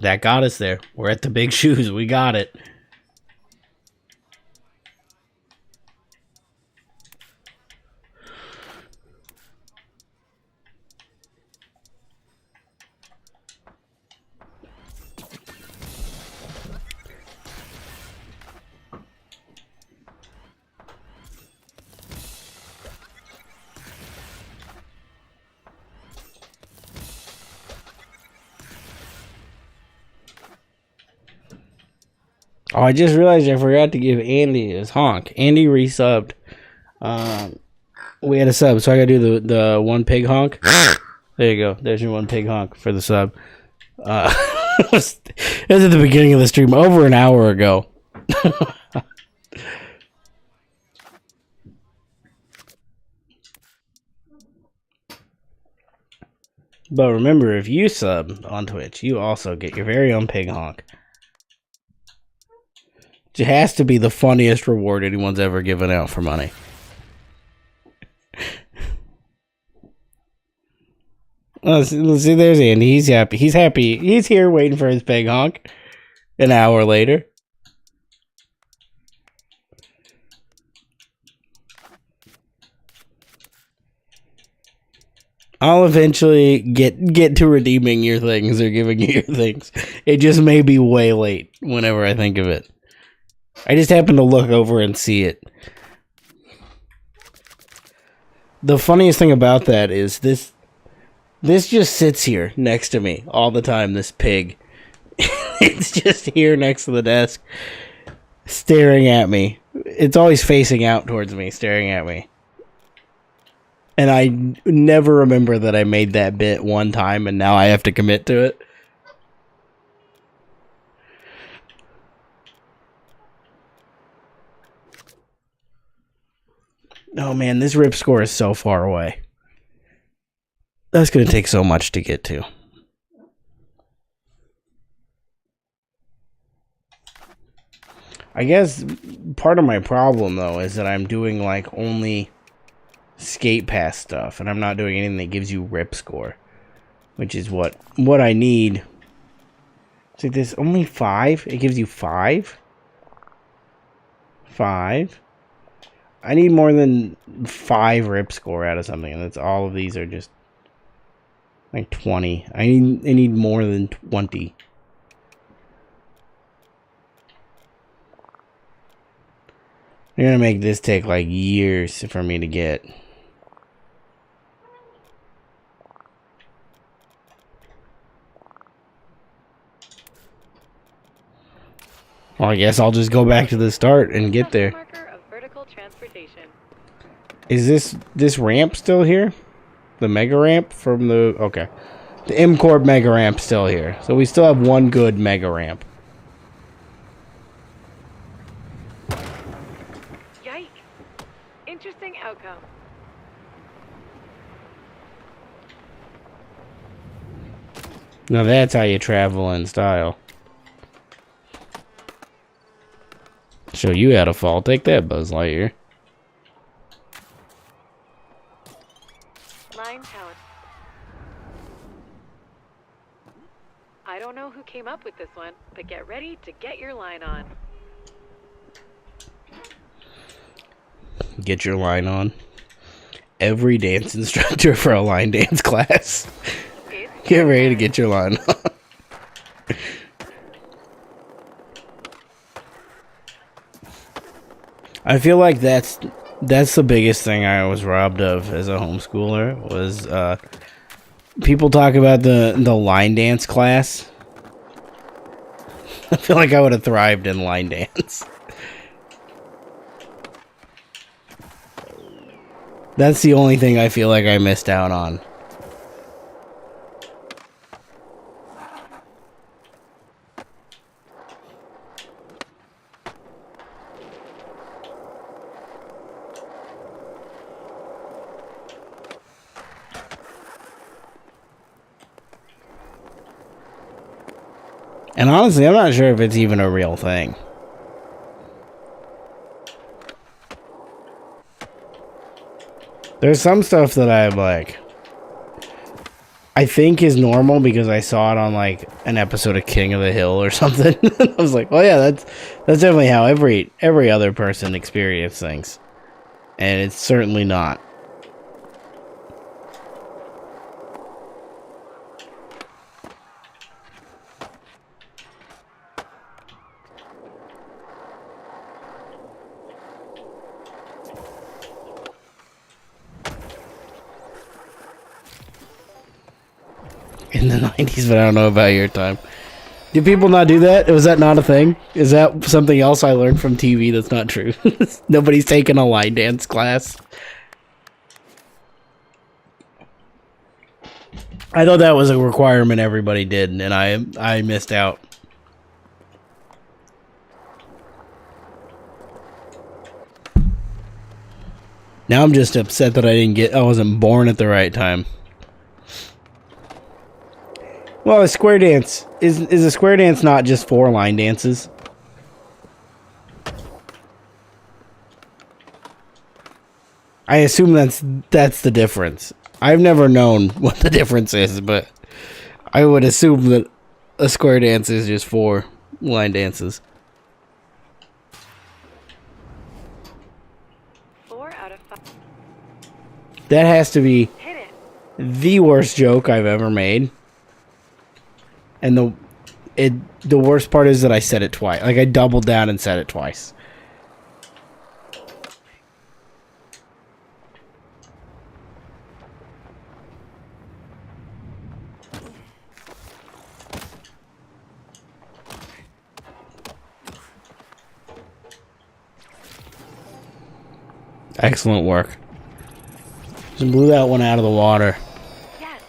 That got us there. We're at the big shoes. We got it. Oh, I just realized I forgot to give Andy his honk. Andy resubbed. We had a sub, so I gotta do the one pig honk. There you go. There's your one pig honk for the sub. It was at the beginning of the stream, over an hour ago. But remember, if you sub on Twitch, you also get your very own pig honk. It has to be the funniest reward anyone's ever given out for money. Oh, see, there's Andy. He's happy. He's happy. He's here waiting for his pig honk. An hour later. I'll eventually get to redeeming your things or giving you your things. It just may be way late whenever I think of it. I just happen to look over and see it. The funniest thing about that is this just sits here next to me all the time, this pig. It's just here next to the desk, staring at me. It's always facing out towards me, staring at me. And I never remember that I made that bit one time, and now I have to commit to it. Oh man, this rip score is so far away. That's going to take so much to get to. I guess part of my problem, though, is that I'm doing, like, only skate pass stuff, and I'm not doing anything that gives you rip score, which is what I need. So there's only 5? It gives you 5? 5? I need more than 5 rip score out of something, and that's all of these are just like 20. I need more than 20. They're gonna make this take like years for me to get. Well, I guess I'll just go back to the start and get there. Is this ramp still here? The mega ramp from the... Okay. The M-Corp mega ramp still here. So we still have one good mega ramp. Yikes. Interesting outcome. Now that's how you travel in style. Show you how to fall. Take that, Buzz Lightyear. Line count. I don't know who came up with this one, but get ready to get your line on. Get your line on. Every dance instructor for a line dance class. Get ready to get your line on. I feel like that's the biggest thing I was robbed of as a homeschooler was people talk about the line dance class. I feel like I would have thrived in line dance. That's the only thing I feel like I missed out on. And honestly, I'm not sure if it's even a real thing. There's some stuff that I'm like, I think is normal because I saw it on like an episode of King of the Hill or something. I was like, well, yeah, that's definitely how every other person experiences things, and it's certainly not. In the 90s, but I don't know about your time. Do people not do that? Was that not a thing? Is that something else I learned from TV that's not true? Nobody's taken a line dance class. I thought that was a requirement everybody did, and I missed out. Now I'm just upset that I wasn't born at the right time. Well, a square dance is a square dance not just 4 line dances? I assume that's the difference. I've never known what the difference is, but I would assume that a square dance is just 4 line dances. 4 out of 5. That has to be Hit it. the worst joke I've ever made. And the worst part is that I said it twice. Like, I doubled down and said it twice. Excellent work. Just blew that one out of the water. Yes.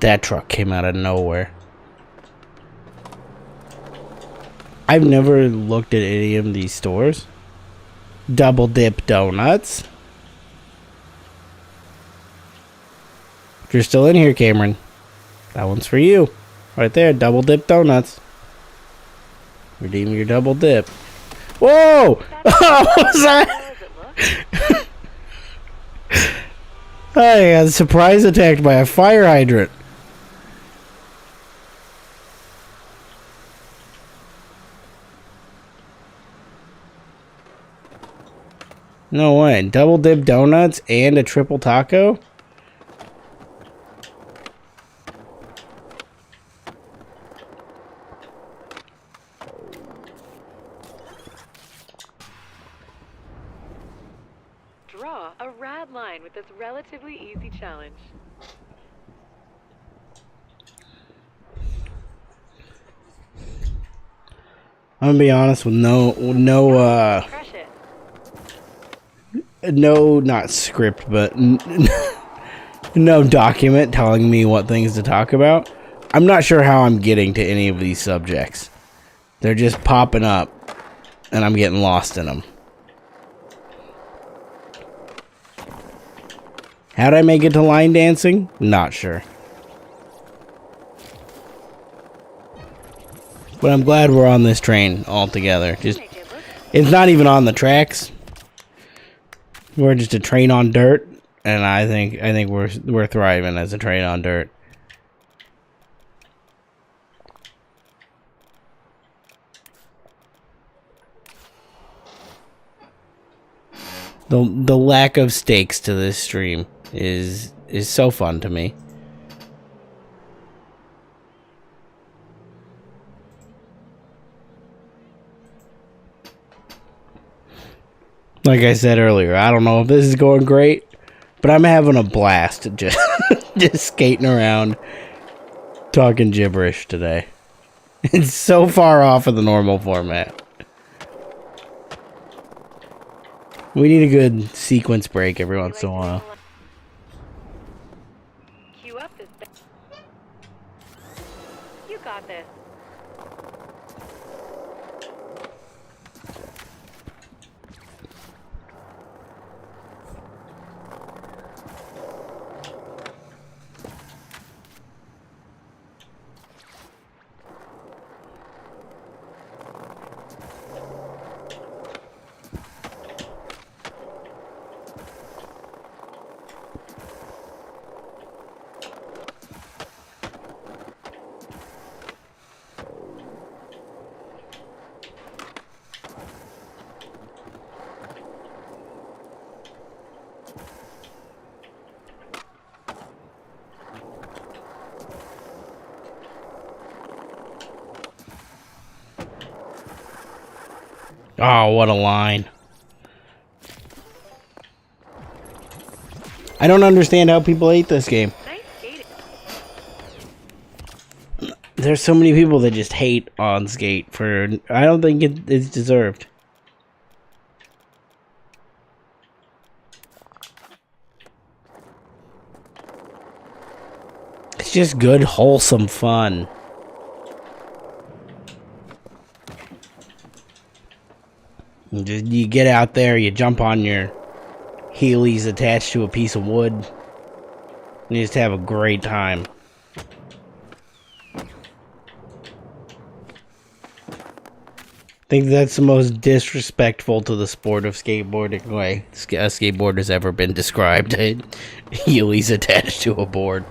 That truck came out of nowhere. I've never looked at any of these stores. Double Dip Donuts. If you're still in here, Cameron, that one's for you. Right there, Double Dip Donuts. Redeem your double dip. Whoa! Oh, what was that? How does it look? I got surprise attacked by a fire hydrant. No way. Double dip donuts and a triple taco? Draw a rad line with this relatively easy challenge. I'm gonna be honest with Crush it. no, not script, but no document telling me what things to talk about. I'm not sure how I'm getting to any of these subjects. They're just popping up, and I'm getting lost in them. How'd I make it to line dancing? Not sure. But I'm glad we're on this train all together. Just, Make it look it's not even on the tracks. We're just a train on dirt, and I think we're thriving as a train on dirt. The lack of stakes to this stream is so fun to me. Like I said earlier, I don't know if this is going great, but I'm having a blast just just skating around talking gibberish today. It's so far off of the normal format. We need a good sequence break every once in a while. Cue up this. You got this. Oh, what a line. I don't understand how people hate this game. Nice skating. There's so many people that just hate on skate for... I don't think it's deserved. It's just good, wholesome fun. You get out there, you jump on your Heelys attached to a piece of wood, and you just have a great time. I think that's the most disrespectful to the sport of skateboarding way a skateboard has ever been described. Heelys attached to a board.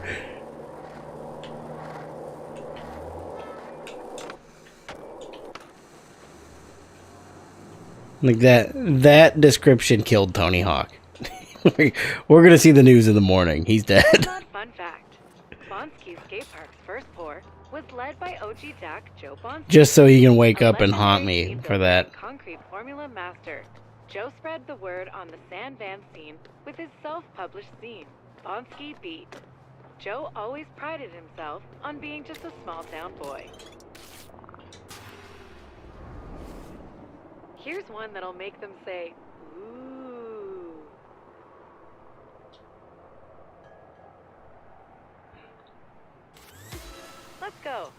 Like that description killed Tony Hawk. We're gonna see the news in the morning. He's dead. Fun fact: Bonsky's skate park's first pour was led by OG Dak Joe Bonsky. Just so he can wake up and haunt me for that. Concrete formula master. Joe spread the word on the sand van scene with his self-published scene, Bonsky Beat. Joe always prided himself on being just a small-town boy. Here's one that'll make them say, ooh. Let's go.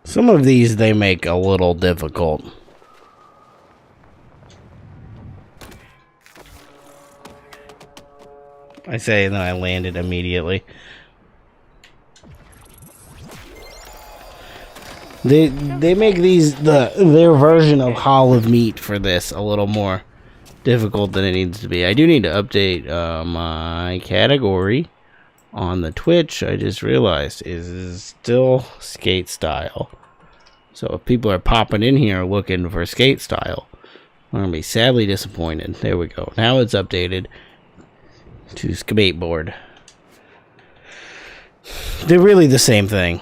Some of these they make a little difficult. I say, and then I landed immediately. They make these their version of Hall of Meat for this a little more difficult than it needs to be. I do need to update my category on the Twitch. I just realized is still skate style. So if people are popping in here looking for skate style, I'm gonna be sadly disappointed. There we go. Now it's updated to skateboard. They're really the same thing.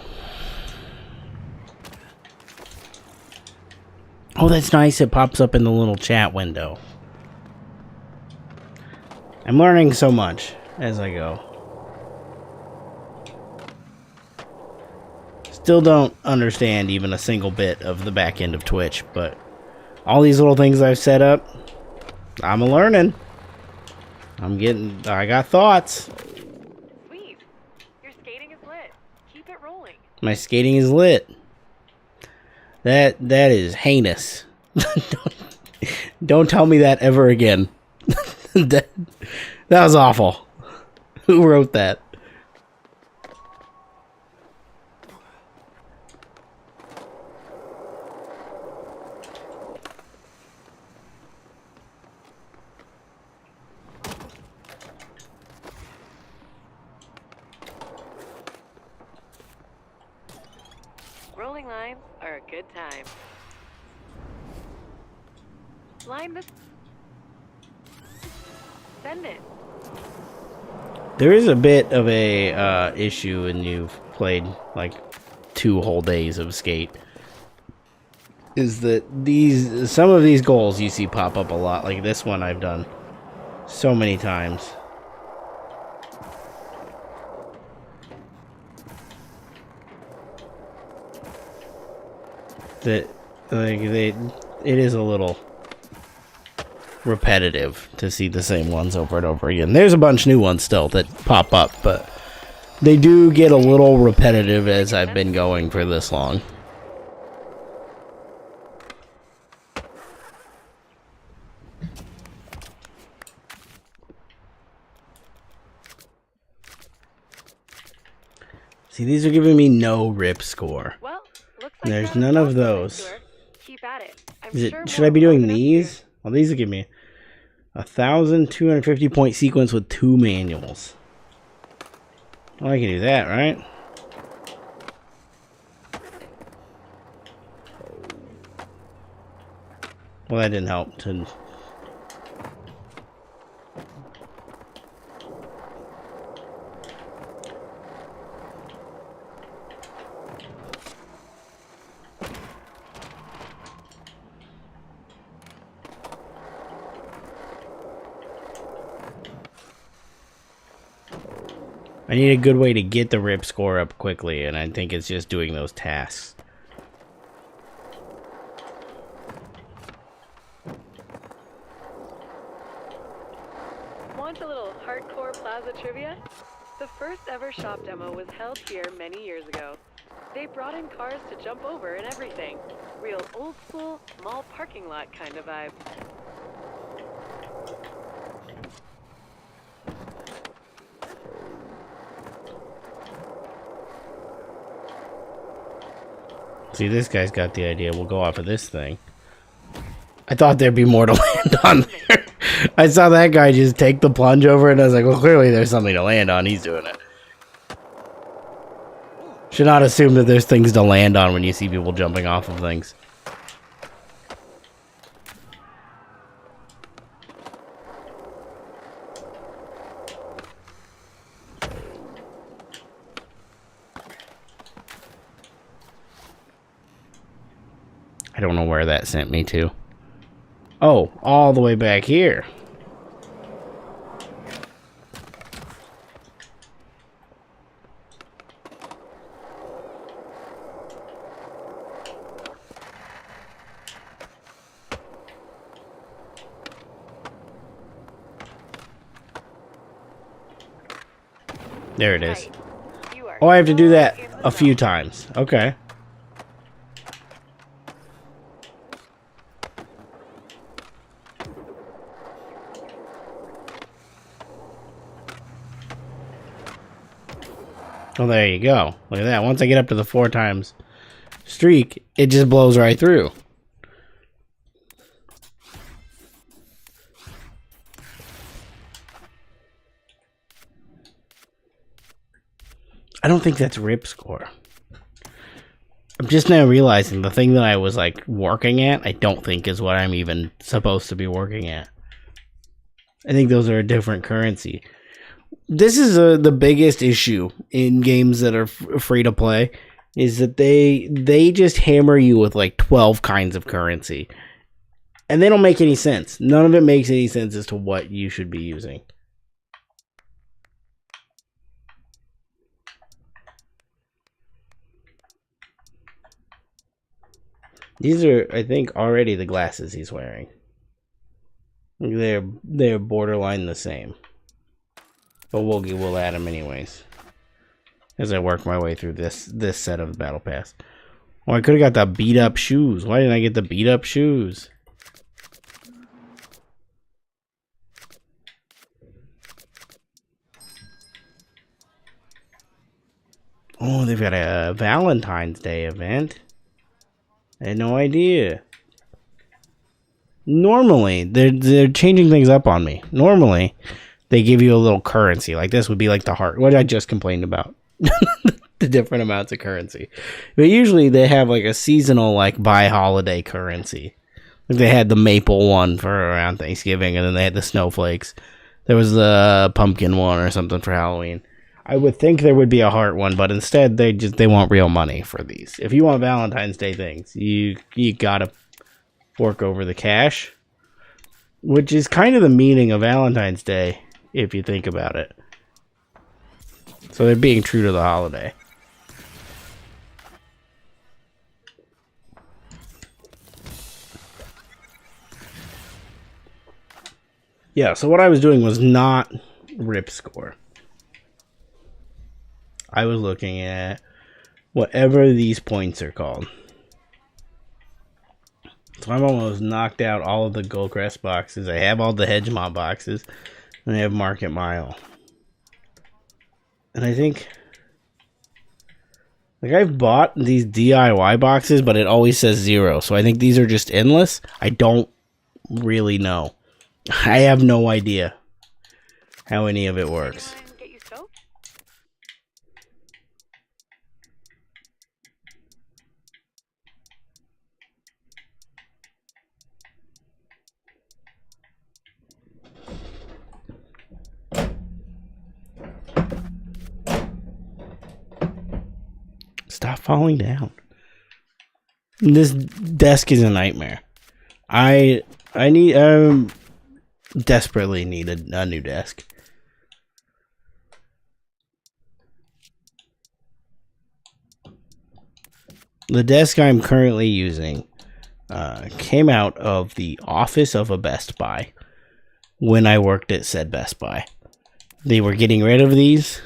Oh, that's nice. It pops up in the little chat window. I'm learning so much as I go. Still don't understand even a single bit of the back end of Twitch, but all these little things I've set up, I'm learning. I got thoughts. Sweet. Your skating is lit. Keep it rolling. My skating is lit. That is heinous. Don't tell me that ever again. that was awful. Who wrote that? Rolling lines are a good time. Line this. Send it. There is a bit of a issue when you've played like 2 whole days of skate. Is that some of these goals you see pop up a lot, like this one I've done so many times. That like it is a little repetitive to see the same ones over and over again. There's a bunch new ones still that pop up, but they do get a little repetitive as I've been going for this long. See, these are giving me no rip score. Well, looks like There's none of those. Keep at it. Should I be doing these? Well, these will give me 1,250 point sequence with 2 manuals. Well, I can do that, right? Well, that didn't help. I need a good way to get the rip score up quickly, and I think it's just doing those tasks. Want a little hardcore plaza trivia? The first ever shop demo was held here many years ago. They brought in cars to jump over and everything. Real old school, mall parking lot kind of vibe. See, this guy's got the idea. We'll go off of this thing. I thought there'd be more to land on there. I saw that guy just take the plunge over, and I was like, well, clearly there's something to land on. He's doing it. Should not assume that there's things to land on when you see people jumping off of things. I don't know where that sent me to. Oh, all the way back here. There it is. Oh, I have to do that a few times. Okay. Well, there you go. Look at that. Once I get up to the 4 times streak, it just blows right through. I don't think that's rip score. I'm just now realizing the thing that I was like working at, I don't think is what I'm even supposed to be working at. I think those are a different currency. This is the biggest issue in games that are free to play, is that they just hammer you with like 12 kinds of currency. And they don't make any sense. None of it makes any sense as to what you should be using. These are, I think, already the glasses he's wearing. They're borderline the same. But we'll add them anyways. As I work my way through this set of the battle pass. Oh, I could have got the beat up shoes. Why didn't I get the beat up shoes? Oh, they've got a Valentine's Day event. I had no idea. Normally, they're changing things up on me. Normally, they give you a little currency. Like this would be like the heart. What I just complained about. The different amounts of currency. But usually they have like a seasonal, like buy holiday currency. Like they had the maple one for around Thanksgiving, and then they had the snowflakes. There was the pumpkin one or something for Halloween. I would think there would be a heart one, but instead they want real money for these. If you want Valentine's Day things, you gotta fork over the cash, which is kind of the meaning of Valentine's Day if you think about it. So they're being true to the holiday. Yeah, so what I was doing was not rip score. I was looking at whatever these points are called. So I've almost knocked out all of the Goldcrest boxes. I have all the Hedgemont boxes. And I have Market Mile. And I think... like, I've bought these DIY boxes, but it always says 0. So I think these are just endless. I don't really know. I have no idea how any of it works. stop falling down. This desk is a nightmare. I need desperately need a new desk. The desk I'm currently using came out of the office of a Best Buy when I worked at said Best Buy. They were getting rid of these.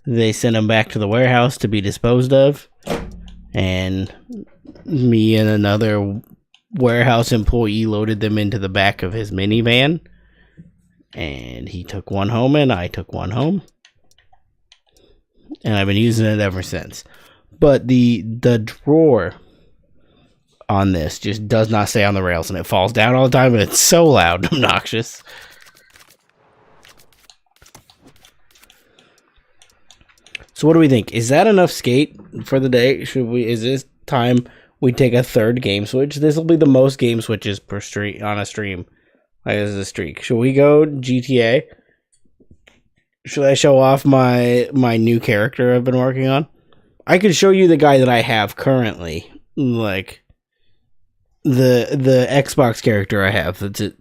They sent them back to the warehouse to be disposed of. And me and another warehouse employee loaded them into the back of his minivan. And he took one home and I took one home. And I've been using it ever since. But the drawer on this just does not stay on the rails, and it falls down all the time, and it's so loud and obnoxious. So what do we think? Is that enough skate for the day? Is this time we take a third game switch? This will be the most game switches per stream on a stream. Like, this is a streak. Should we go GTA? Should I show off my new character I've been working on? I could show you the guy that I have currently, like the Xbox character I have. That's at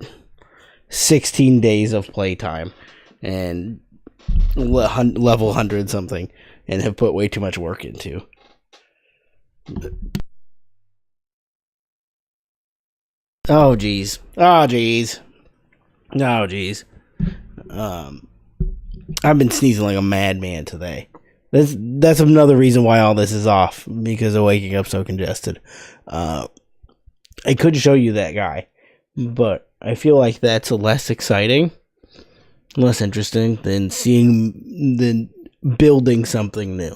16 days of playtime and level 100 something, and have put way too much work into. Oh geez. Oh geez. Oh geez. I've been sneezing like a madman today. That's another reason why all this is off, because of waking up so congested. I could show you that guy, but I feel like that's less exciting, less interesting than building something new.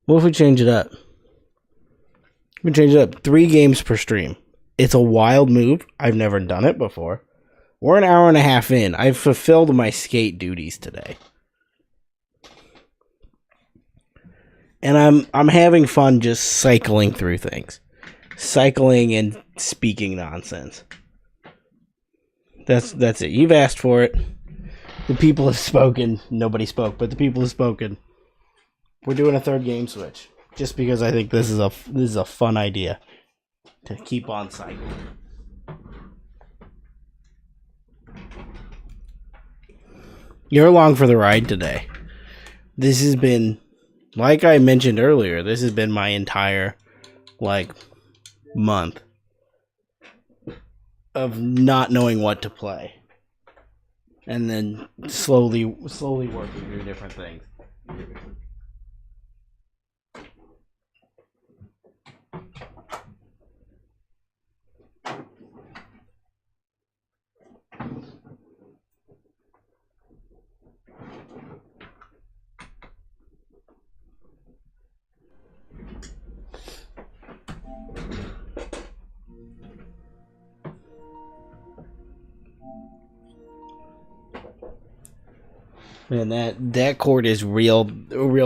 What if we change it up? We change it up. 3 games per stream. It's a wild move. I've never done it before. We're an hour and a half in. I've fulfilled my skate duties today. And I'm having fun just cycling through things. Cycling and speaking nonsense. That's it. You've asked for it. The people have spoken. Nobody spoke, but the people have spoken. We're doing a third game switch. Just because I think this is a fun idea. To keep on cycling. You're along for the ride today. This has been, like I mentioned earlier, this has been my entire, month of not knowing what to play. And then slowly working through different things. Man, that cord is real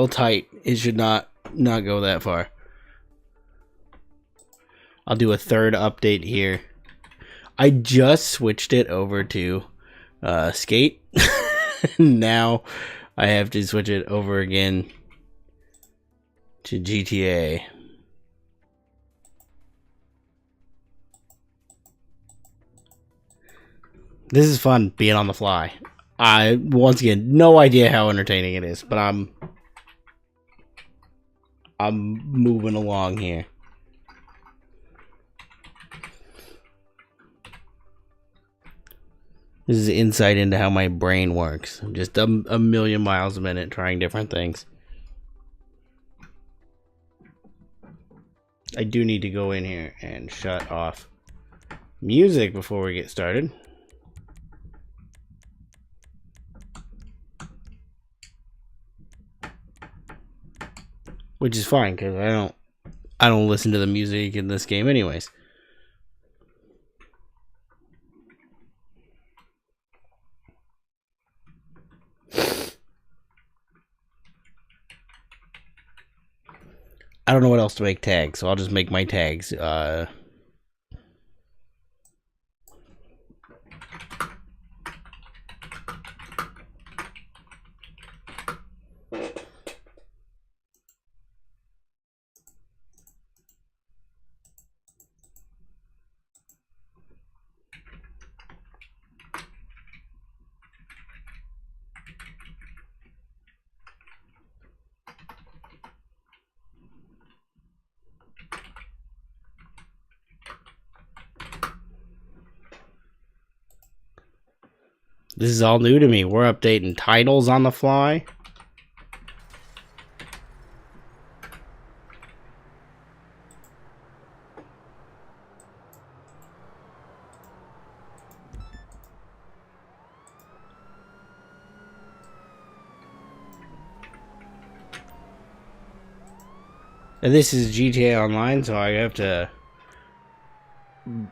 tight. It should not go that far. I'll do a third update here. I just switched it over to skate. Now I have to switch it over again to GTA. This is fun being on the fly. I, once again, no idea how entertaining it is, but I'm moving along here. This is insight into how my brain works. I'm just a million miles a minute trying different things. I do need to go in here and shut off music before we get started. Which is fine, because I don't listen to the music in this game anyways. I don't know what else to make tags, so I'll just make my tags. This is all new to me. We're updating titles on the fly. And this is GTA Online, so I have to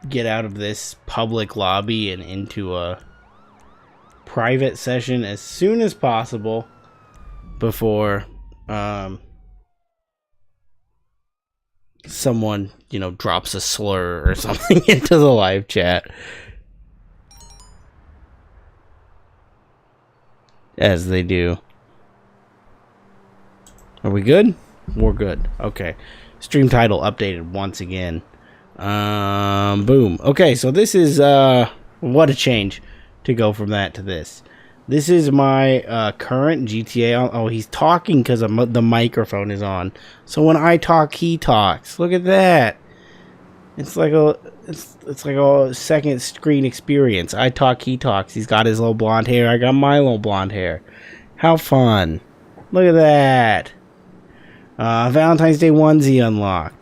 get out of this public lobby and into a private session as soon as possible before someone, you know, drops a slur or something into the live chat. As they do. Are we good? We're good. Okay. Stream title updated once again. Boom. Okay, so this is what a change to go from that to this. This is my current GTA. Oh, he's talking because the microphone is on. So when I talk, he talks. Look at that. It's like a second screen experience. I talk, he talks. He's got his little blonde hair. I got my little blonde hair. How fun. Look at that. Valentine's Day onesie unlocked.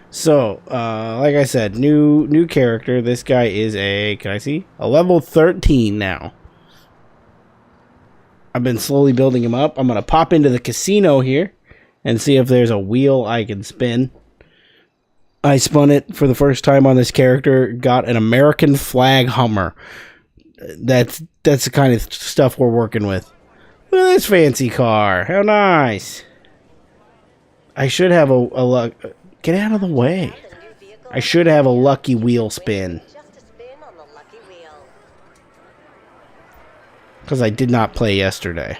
So, like I said, new character. This guy is can I see? A level 13 now. I've been slowly building him up. I'm going to pop into the casino here and see if there's a wheel I can spin. I spun it for the first time on this character. Got an American flag Hummer. That's the kind of stuff we're working with. Look at this fancy car. How nice. I should have a get out of the way. I should have a lucky wheel spin. Because I did not play yesterday.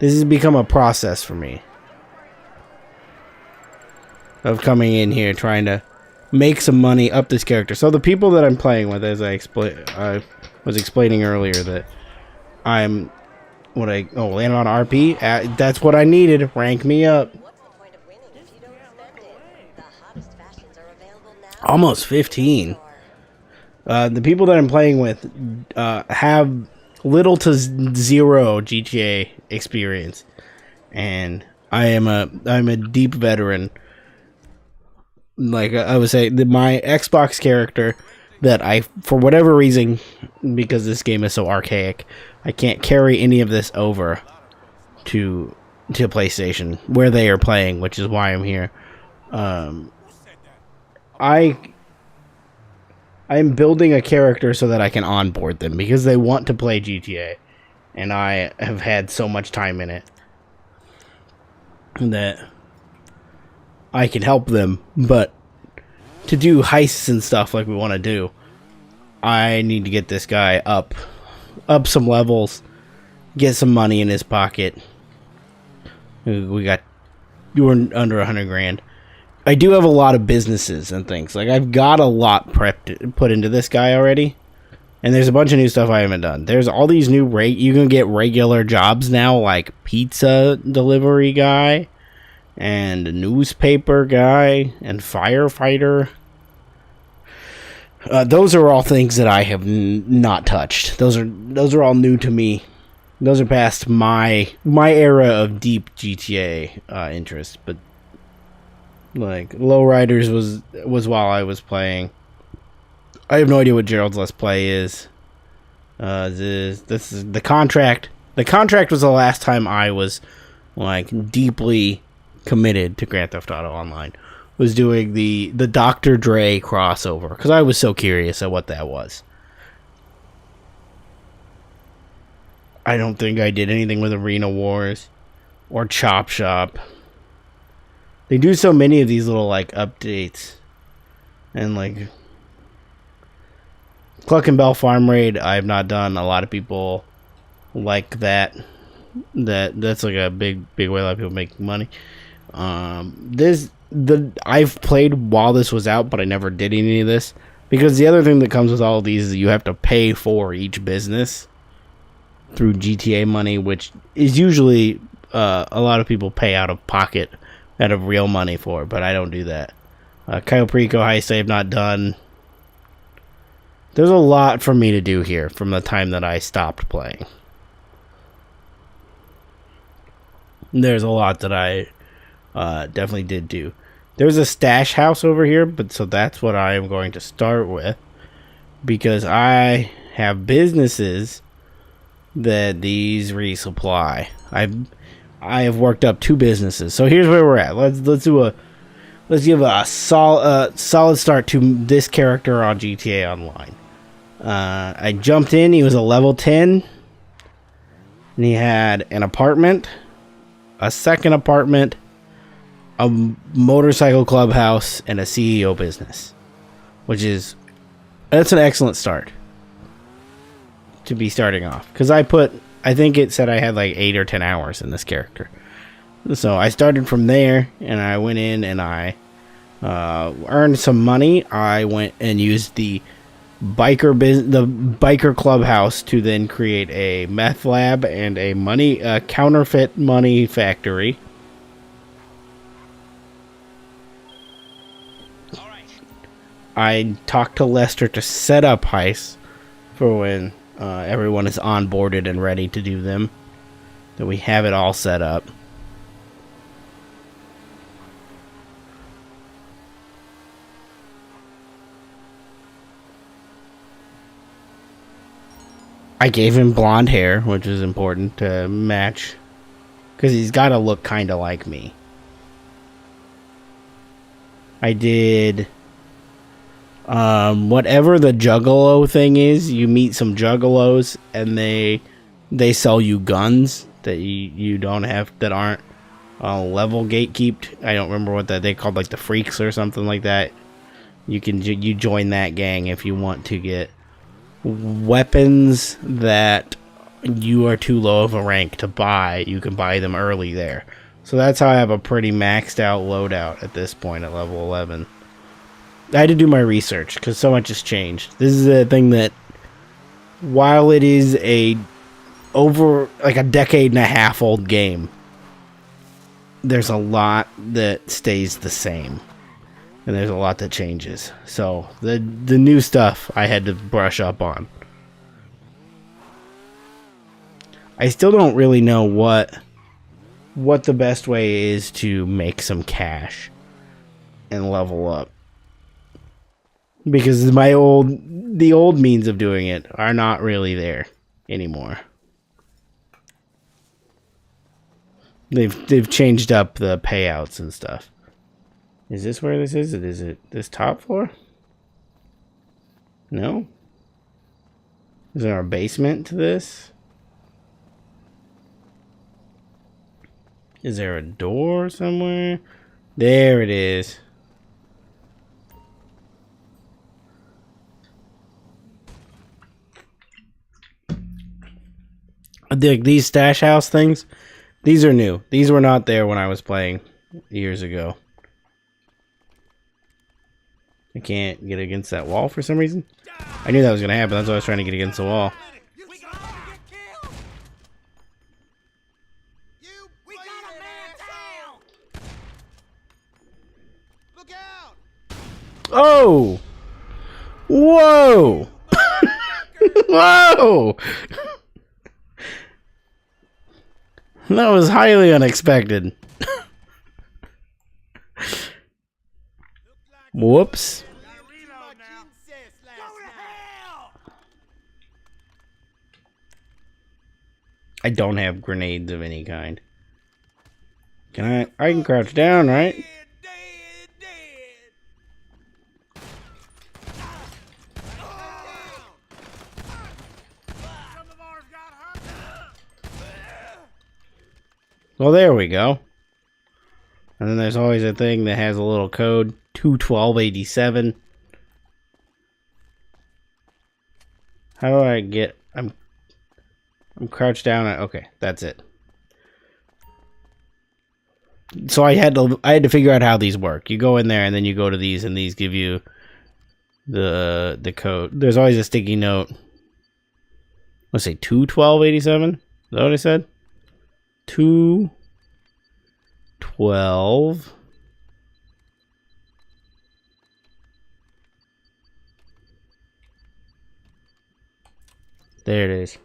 This has become a process for me. Of coming in here trying to make some money up this character. So the people that I'm playing with, as I was explaining earlier, that I'm landed on RP. That's what I needed. Rank me up. Almost 15. The people that I'm playing with have little to zero GTA experience, and I'm a deep veteran. Like I would say, my Xbox character that I, for whatever reason, because this game is so archaic, I can't carry any of this over to PlayStation where they are playing, which is why I'm here. I'm building a character so that I can onboard them because they want to play GTA, and I have had so much time in it that I can help them. But to do heists and stuff like we want to do, I need to get this guy up some levels, get some money in his pocket. We're under 100 grand. I do have a lot of businesses and things. Like, I've got a lot put into this guy already. And there's a bunch of new stuff I haven't done. There's all these new you can get regular jobs now, like pizza delivery guy, and newspaper guy, and firefighter. Those are all things that I have not touched. Those are all new to me. Those are past my era of deep GTA interest. But like Lowriders was while I was playing. I have no idea what Gerald's Let's Play is. This is the contract. The contract was the last time I was like deeply committed to Grand Theft Auto Online. Was doing the Dr. Dre crossover because I was so curious at what that was. I don't think I did anything with Arena Wars or Chop Shop. They do so many of these little like updates, and like Cluck and Bell Farm Raid I have not done. A lot of people like that. That's like a big way a lot of people make money. I've played while this was out, but I never did any of this because the other thing that comes with all of these is you have to pay for each business through GTA money, which is usually a lot of people pay out of pocket, out of real money for, but I don't do that. Cayo Perico Heist I have not done. There's a lot for me to do here from the time that I stopped playing. There's a lot that I definitely did do. There's a stash house over here, but so that's what I am going to start with, because I have businesses that these resupply. I have worked up 2 businesses. So here's where we're at. Let's give a solid start to this character on GTA Online. I jumped in. He was a level 10, and he had an apartment, a second apartment, a motorcycle clubhouse, and a CEO business, that's an excellent start to be starting off, because I think it said I had like 8 or 10 hours in this character. So I started from there, and I went in and I earned some money. I went and used the biker clubhouse to then create a meth lab and a counterfeit money factory. I talked to Lester to set up heists for when everyone is onboarded and ready to do them. That we have it all set up. I gave him blonde hair, which is important to match, because he's got to look kind of like me. I did whatever the juggalo thing is. You meet some juggalos, and they sell you guns that you don't have, that aren't level gatekeeped. I don't remember what they called, like the freaks or something like that. You join that gang if you want to get weapons that you are too low of a rank to buy. You can buy them early there. So that's how I have a pretty maxed out loadout at this point at level 11. I had to do my research because so much has changed. This is a thing that, while it is over like a decade and a half old game, there's a lot that stays the same. And there's a lot that changes. So the new stuff I had to brush up on. I still don't really know what the best way is to make some cash and level up. Because the old means of doing it are not really there anymore. They've changed up the payouts and stuff. Is this where this is? Is it this top floor? No? Is there a basement to this? Is there a door somewhere? There it is. These stash house things, these are new. These were not there when I was playing years ago. I can't get against that wall for some reason. I knew that was going to happen. That's why I was trying to get against the wall. Oh! Whoa! Whoa! That was highly unexpected. Whoops. I don't have grenades of any kind. Can I can crouch down, right? Well, there we go. And then there's always a thing that has a little code, 21287. How do I get... I'm crouched down. Okay, that's it. So I had to figure out how these work. You go in there and then you go to these, and these give you the code. There's always a sticky note. Let's say 21287. Is that what I said? 212. There it is.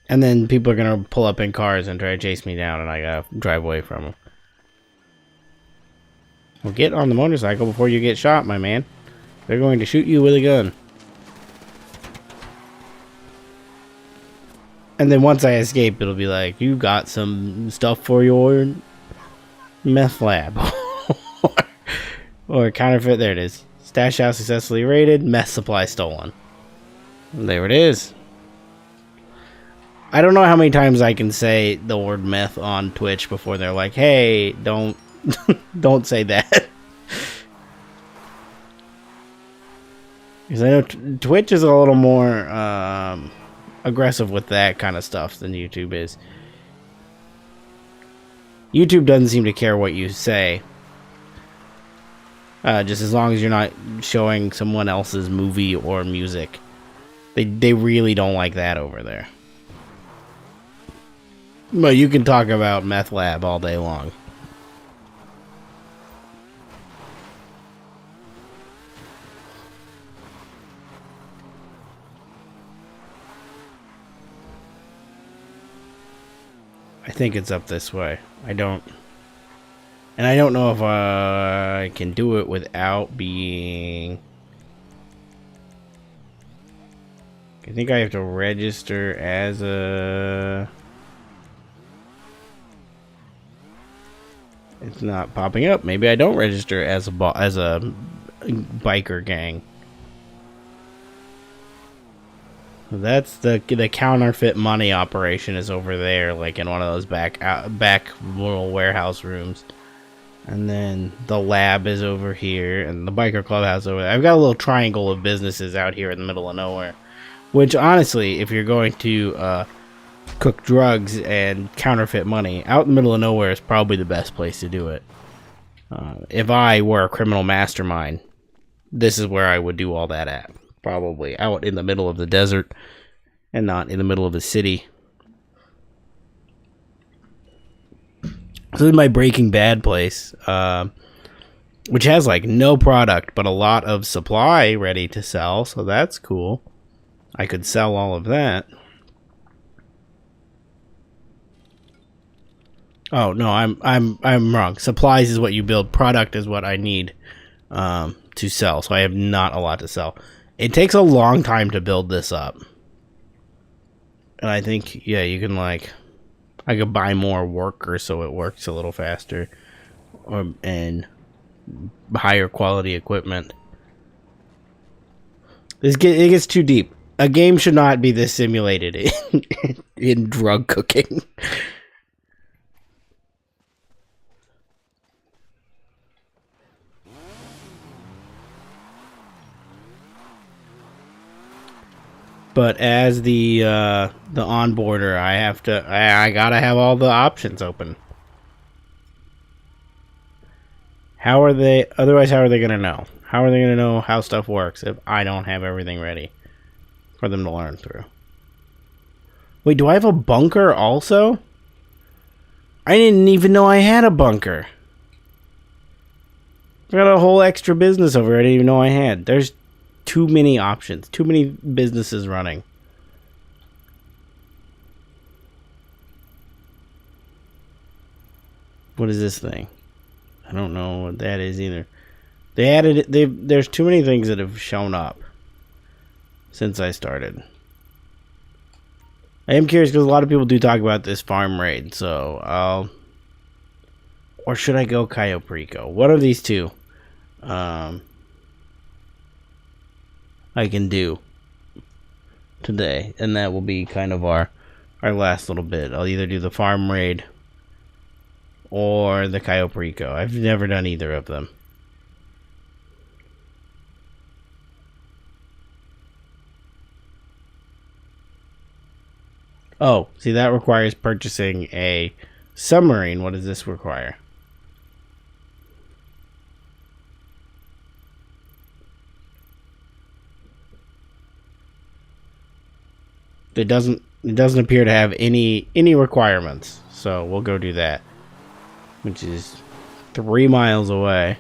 And then people are gonna pull up in cars and try to chase me down, and I gotta drive away from them. Well, get on the motorcycle before you get shot, my man. They're going to shoot you with a gun. And then once I escape, it'll be like, you got some stuff for your meth lab. Or counterfeit. There it is. Stash house successfully raided. Meth supply stolen. And there it is. I don't know how many times I can say the word meth on Twitch before they're like, hey, don't don't say that. Because I know Twitch is a little more aggressive with that kind of stuff than YouTube is. YouTube doesn't seem to care what you say. Just as long as you're not showing someone else's movie or music. They really don't like that over there. But you can talk about Meth Lab all day long. I think it's up this way. I don't know if I can do it without being... I think I have to register as a... It's not popping up. Maybe I don't register as a biker gang. That's the counterfeit money operation is over there, like in one of those back little warehouse rooms. And then the lab is over here, and the biker clubhouse over there. I've got a little triangle of businesses out here in the middle of nowhere. Which, honestly, if you're going to cook drugs and counterfeit money, out in the middle of nowhere is probably the best place to do it. If I were a criminal mastermind, this is where I would do all that at. Probably out in the middle of the desert and not in the middle of the city. This is my Breaking Bad place, which has like no product but a lot of supply ready to sell, so that's cool. I could sell all of that. Oh no, I'm wrong. Supplies is what you build. Product is what I need to sell. So I have not a lot to sell. It takes a long time to build this up, and I think you can like I could buy more workers so it works a little faster, and higher quality equipment. It gets too deep. A game should not be this simulated in drug cooking. But as the onboarder, I gotta have all the options open. Otherwise how are they gonna know? How are they gonna know how stuff works if I don't have everything ready for them to learn through? Wait, do I have a bunker also? I didn't even know I had a bunker. I got a whole extra business over here I didn't even know I had. There's too many options. Too many businesses running. What is this thing? I don't know what that is either. They added it. There's too many things that have shown up since I started. I am curious because a lot of people do talk about this farm raid. So or should I go Cayo Perico? One of these two. I can do today, and that will be kind of our last little bit. I'll either do the farm raid or the Cayo Perico. I've never done either of them. Oh, see, that requires purchasing a submarine. What does this require? It doesn't appear to have any requirements. So we'll go do that, which is 3 miles away.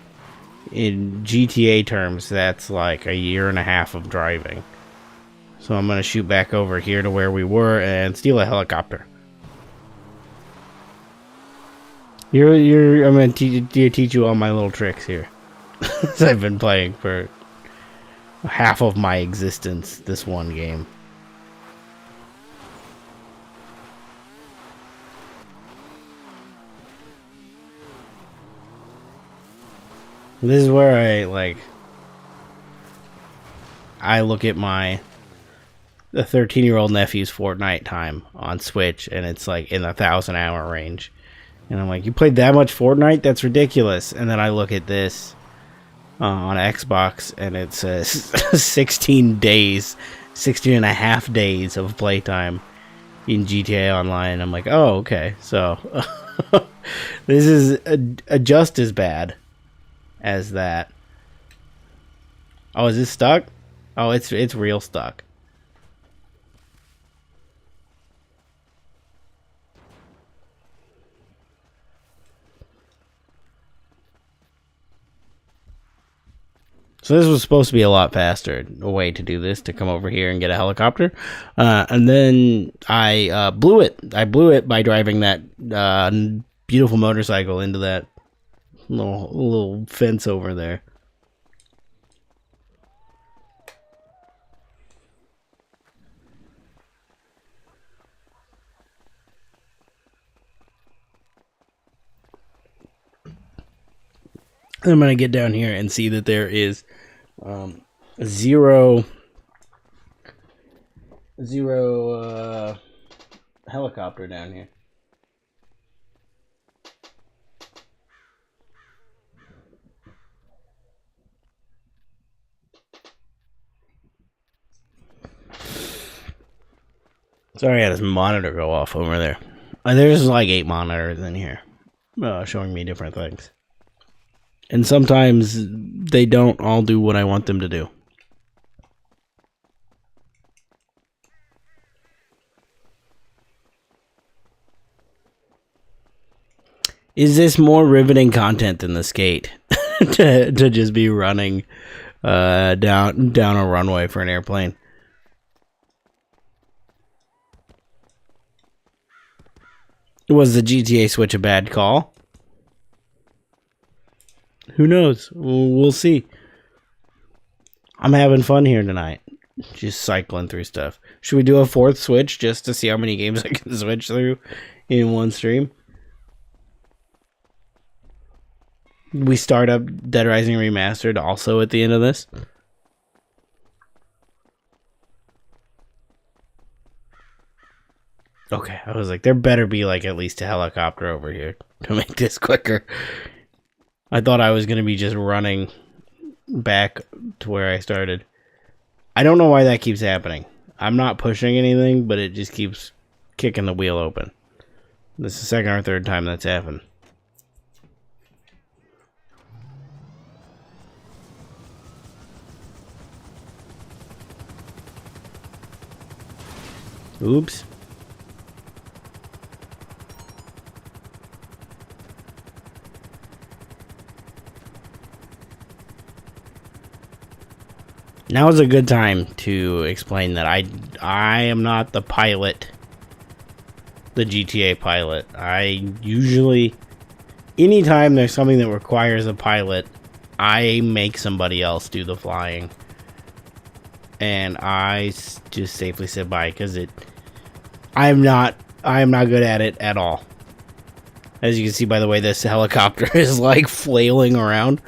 In GTA terms, that's like a year and a half of driving. So I'm gonna shoot back over here to where we were and steal a helicopter. I'm gonna teach you all my little tricks here. I've been playing for half of my existence this one game. This is where I look at the 13-year-old nephew's Fortnite time on Switch, and it's like in the 1,000-hour range. And I'm like, you played that much Fortnite? That's ridiculous. And then I look at this on Xbox, and it says 16 and a half days of playtime in GTA Online. I'm like, oh, okay. So this is just as bad as that. Oh, is this stuck? Oh, it's real stuck. So this was supposed to be a lot faster, a way to do this, to come over here and get a helicopter. And then I blew it. I blew it by driving that beautiful motorcycle into that little fence over there. I'm going to get down here and see that there is zero helicopter down here. Sorry, I had this monitor go off over there. There's like 8 monitors in here showing me different things. And sometimes they don't all do what I want them to do. Is this more riveting content than the skate? to just be running down a runway for an airplane. Was the GTA Switch a bad call? Who knows? We'll see. I'm having fun here tonight. Just cycling through stuff. Should we do a 4th Switch just to see how many games I can switch through in one stream? We start up Dead Rising Remastered also at the end of this. Okay, I was like, there better be like at least a helicopter over here to make this quicker. I thought I was going to be just running back to where I started. I don't know why that keeps happening. I'm not pushing anything, but it just keeps kicking the wheel open. This is the 2nd or 3rd time that's happened. Oops. Now is a good time to explain that I am not the pilot, the GTA pilot. I usually, anytime there's something that requires a pilot, I make somebody else do the flying. And I just safely sit by because I am not good at it at all. As you can see by the way this helicopter is like flailing around,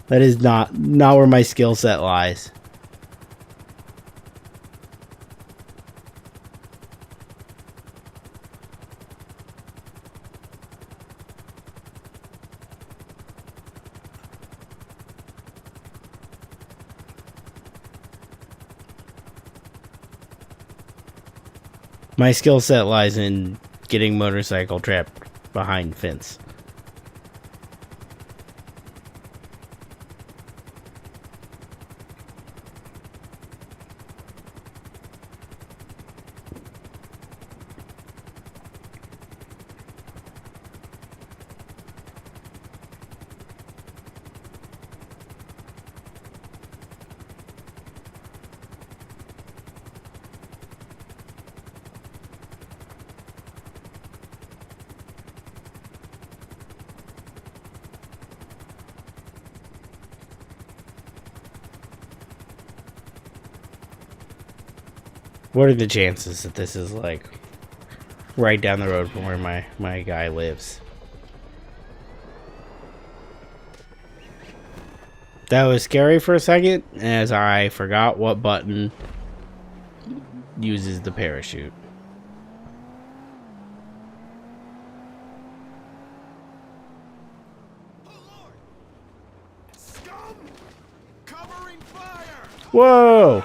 that is not where my skill set lies. My skill set lies in getting motorcycle trapped behind fence. What are the chances that this is like right down the road from where my guy lives? That was scary for a second, as I forgot what button uses the parachute. Scum! Covering fire! Whoa!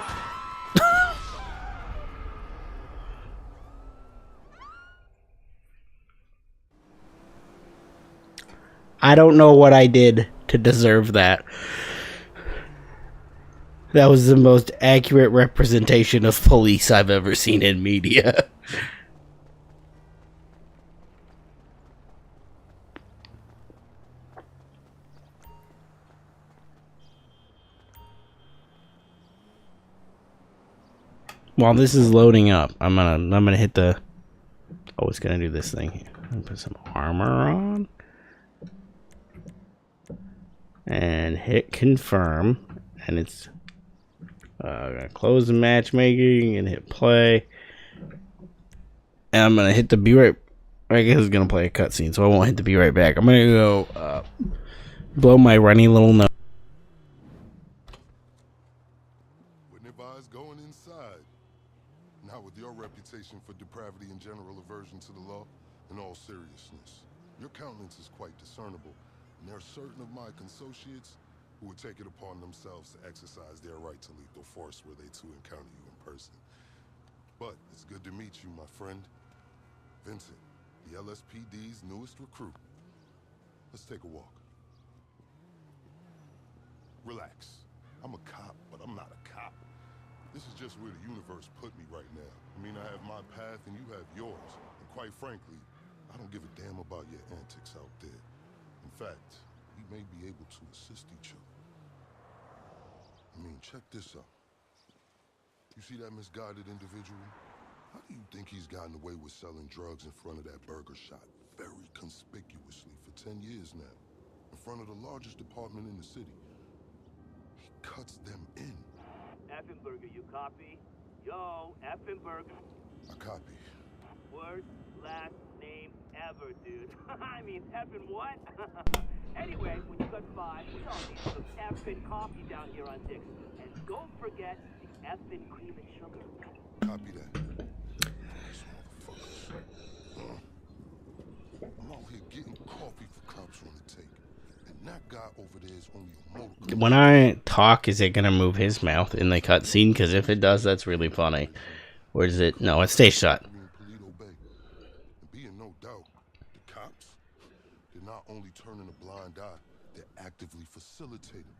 I don't know what I did to deserve that. That was the most accurate representation of police I've ever seen in media. While this is loading up, I'm gonna hit the. Oh, it's gonna do this thing here. Put some armor on. And hit confirm. And it's gonna close the matchmaking and hit play. And I'm gonna hit the be right. I guess it's gonna play a cutscene, so I won't hit the be right back. I'm gonna go blow my runny little nose. Wouldn't advise going inside. Not with your reputation for depravity and general aversion to the law. In all seriousness, your countenance is quite discernible, and there are certain of my consociates who would take it upon themselves to exercise their right to lethal force were they to encounter you in person. But it's good to meet you, my friend. Vincent, the LSPD's newest recruit. Let's take a walk. Relax. I'm a cop, but I'm not a cop. This is just where the universe put me right now. I mean, I have my path and you have yours. And quite frankly, I don't give a damn about your antics out there. In fact, we may be able to assist each other. I mean, check this out. You see that misguided individual? How do you think he's gotten away with selling drugs in front of that burger shop very conspicuously for 10 years now? In front of the largest department in the city. He cuts them in. Effenberger, you copy? Yo, Effenberger. I copy. Worst last name ever, dude. I mean, effing what? Anyway, when you got 5, we all need some effing coffee down here on Dick's. And don't forget the effing cream and sugar. Copy that. These motherfuckers. I'm out here getting coffee for cops on the take. And that guy over there is only a motor. When I talk, is it gonna move his mouth in the cutscene? Because if it does, that's really funny. Or is it? No, it stays shut. Be in no doubt, the cops, they're not only turning a blind eye, they're actively facilitating.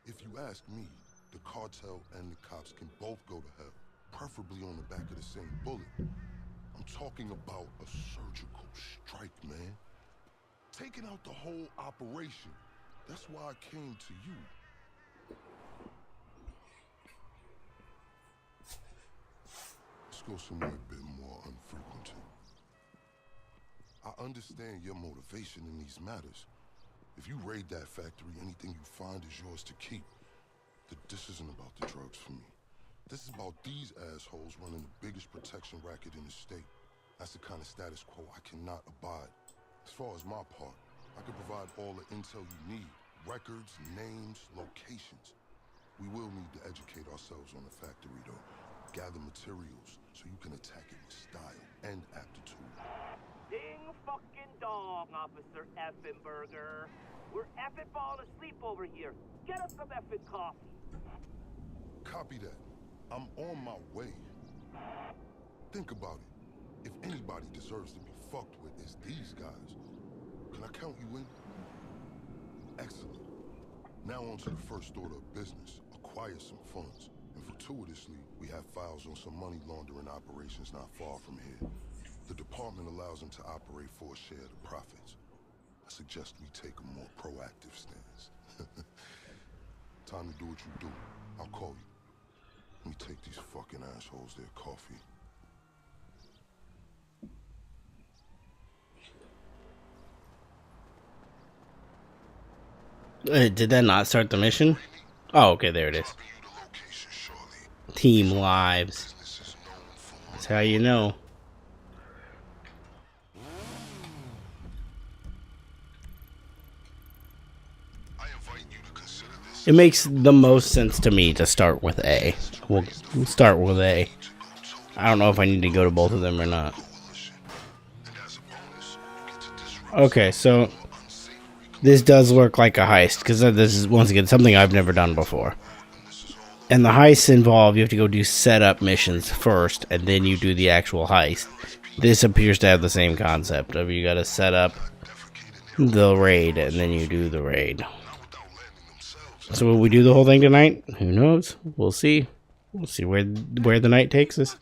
If you ask me, the cartel and the cops can both go to hell, preferably on the back of the same bullet. I'm talking about a surgical strike, man. Taking out the whole operation. That's why I came to you. Let's go somewhere a bit more unfrequented. I understand your motivation in these matters. If you raid that factory, anything you find is yours to keep. This isn't about the drugs for me. This is about these assholes running the biggest protection racket in the state. That's the kind of status quo I cannot abide. As far as my part, I can provide all the intel you need. Records, names, locations. We will need to educate ourselves on the factory, though. Gather materials so you can attack it with style and aptitude. Ding fucking dong, Officer Effenberger. We're effing falling asleep over here. Get us some effing coffee. Copy that. I'm on my way. Think about it. If anybody deserves to be fucked with, it's these guys. Can I count you in? Excellent. Now on to the first order of business. Acquire some funds. And fortuitously, we have files on some money laundering operations not far from here. The department allows them to operate for a share of the profits. I suggest we take a more proactive stance. Time to do what you do. I'll call you. Let me take these fucking assholes their coffee. Did that not start the mission? Oh, okay, there it is. Team Lives. That's how you know. It makes the most sense to me to start with A. We'll start with A. I don't know if I need to go to both of them or not. Okay, so this does look like a heist, because this is, once again, something I've never done before. And the heists involve, you have to go do setup missions first, and then you do the actual heist. This appears to have the same concept of you gotta set up the raid, and then you do the raid. So will we do the whole thing tonight? Who knows? We'll see. We'll see where the night takes us.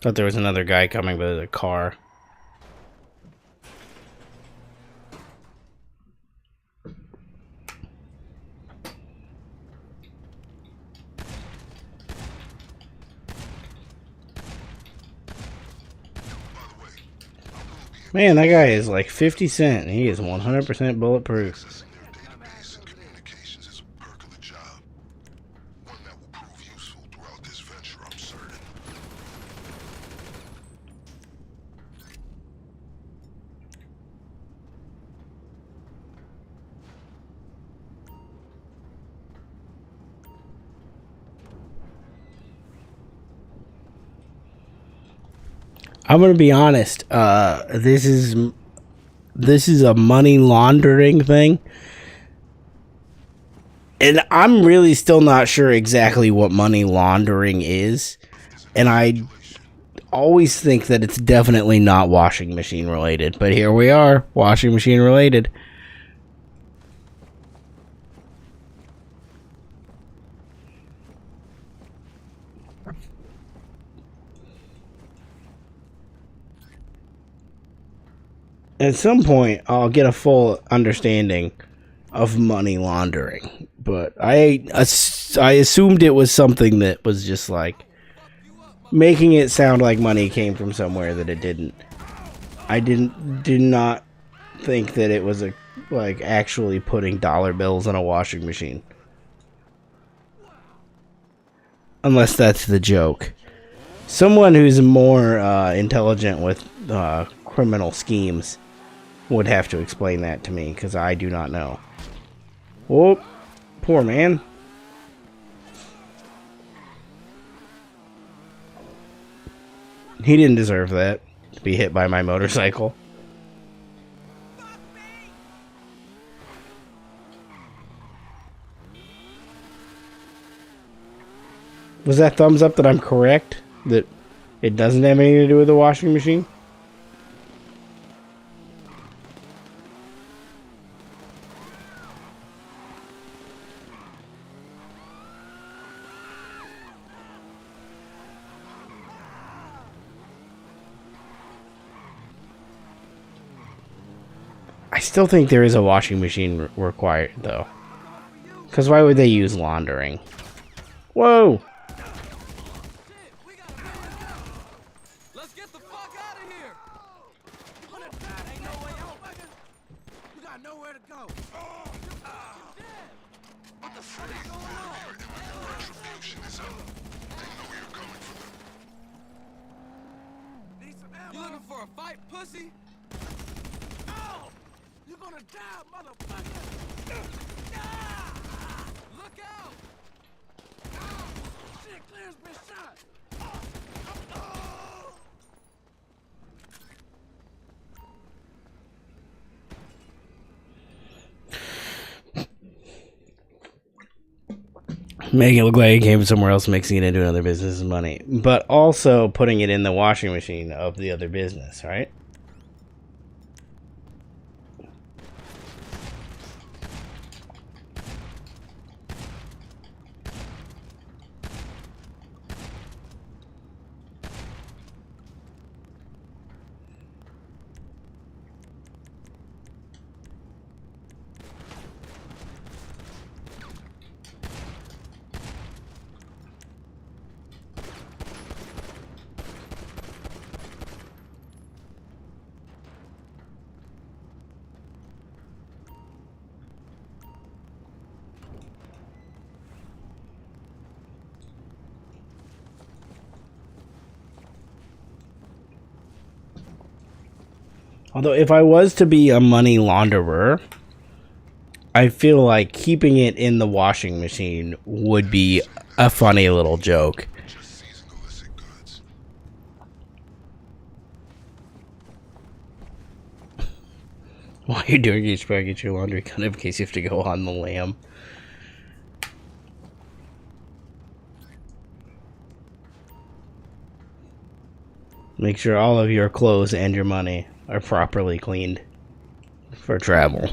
Thought there was another guy coming with a car. Man, that guy is like 50 cent. He is 100% bulletproof. I'm gonna be honest. This is a money laundering thing, and I'm really still not sure exactly what money laundering is. And I always think that it's definitely not washing machine related, but here we are, washing machine related. At some point, I'll get a full understanding of money laundering, but I assumed it was something that was just like making it sound like money came from somewhere that it didn't. I did not think that it was like actually putting dollar bills in a washing machine, unless that's the joke. Someone who's more intelligent with criminal schemes would have to explain that to me, because I do not know. Oh, poor man. He didn't deserve that, to be hit by my motorcycle. Was that thumbs up that I'm correct? That it doesn't have anything to do with the washing machine? I still think there is a washing machine required, though. Because why would they use laundering? Whoa! Let's get the fuck out of here! Ain't no way out, nigga. You got nowhere to go. What the fuck is going on? Retribution is up. They know you're coming for them. Need some ammo? You looking for a fight, pussy? Oh! You're gonna die, motherfucker! Look out! Shit, Claire's been shot! Making it look like it came somewhere else, mixing it into another business's money. But also putting it in the washing machine of the other business, right? Although, if I was to be a money launderer, I feel like keeping it in the washing machine would be a funny little joke. Just seizing illicit goods. While you're doing it, you should probably get your laundry gun in case you have to go on the lam. Make sure all of your clothes and your money are properly cleaned for travel.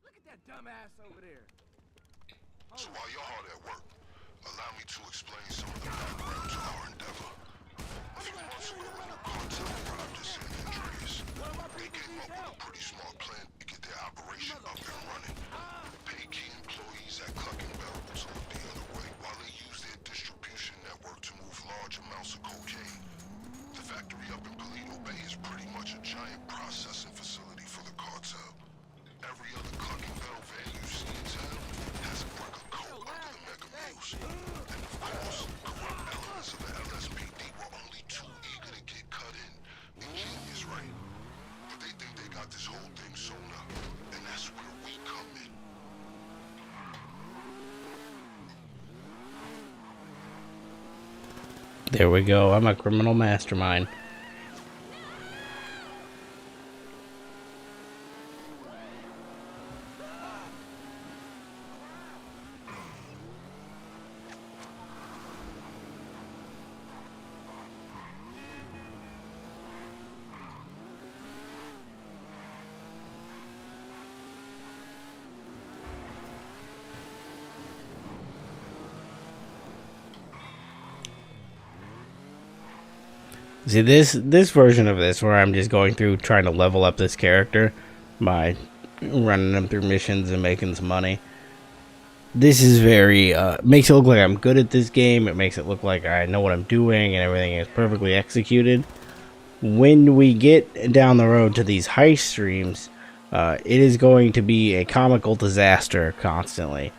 Look at that dumbass over there. So while y'all hard at work, allow me to explain some of the background to our endeavor. A few months ago, when the cartel arrived at San Andreas, they came up with a pretty smart plan to get their operation up and running. Pay key employees at Clucking Bell to look the other way while they use their distribution network to move large amounts of cocaine. The factory up in Polito Bay is pretty much a giant processing facility for the cartel. Every other Clucking Bell van you see in town has a brick of coke under the mega mules. And of course, corrupt elements of the LSPD were only too eager to get cut in. Ingenious, right? But they think they got this whole thing sewn up. And that's where we come in. There we go. I'm a criminal mastermind. See, this version of this, where I'm just going through trying to level up this character by running them through missions and making some money. This is very, makes it look like I'm good at this game. It makes it look like I know what I'm doing and everything is perfectly executed. When we get down the road to these heist streams, it is going to be a comical disaster constantly.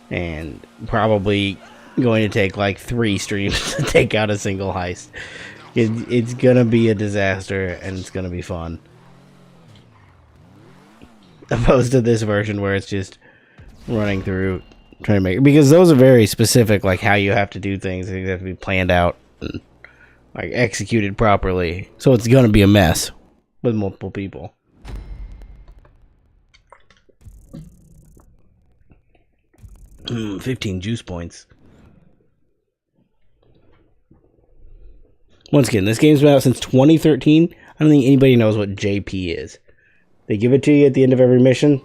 And probably going to take like 3 streams to take out a single heist. It's gonna be a disaster, and it's gonna be fun. Opposed to this version where it's just running through, trying to make... Because those are very specific, like how you have to do things. They have to be planned out and like executed properly. So it's gonna be a mess with multiple people. Mm, 15 juice points. Once again, this game's been out since 2013. I don't think anybody knows what JP is. They give it to you at the end of every mission.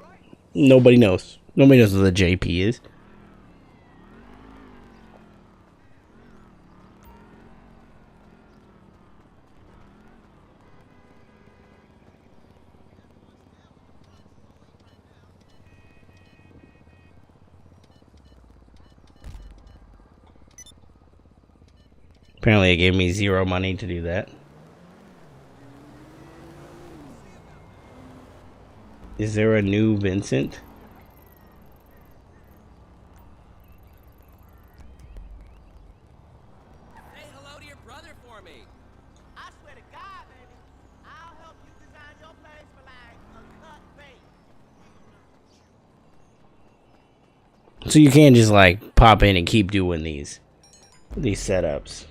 Nobody knows. Nobody knows what the JP is. Apparently it gave me 0 money to do that. Is there a new Vincent? Say hello to your brother for me. I swear to God, baby, I'll help you design your place for like a cut bait. So you can't just like pop in and keep doing these setups.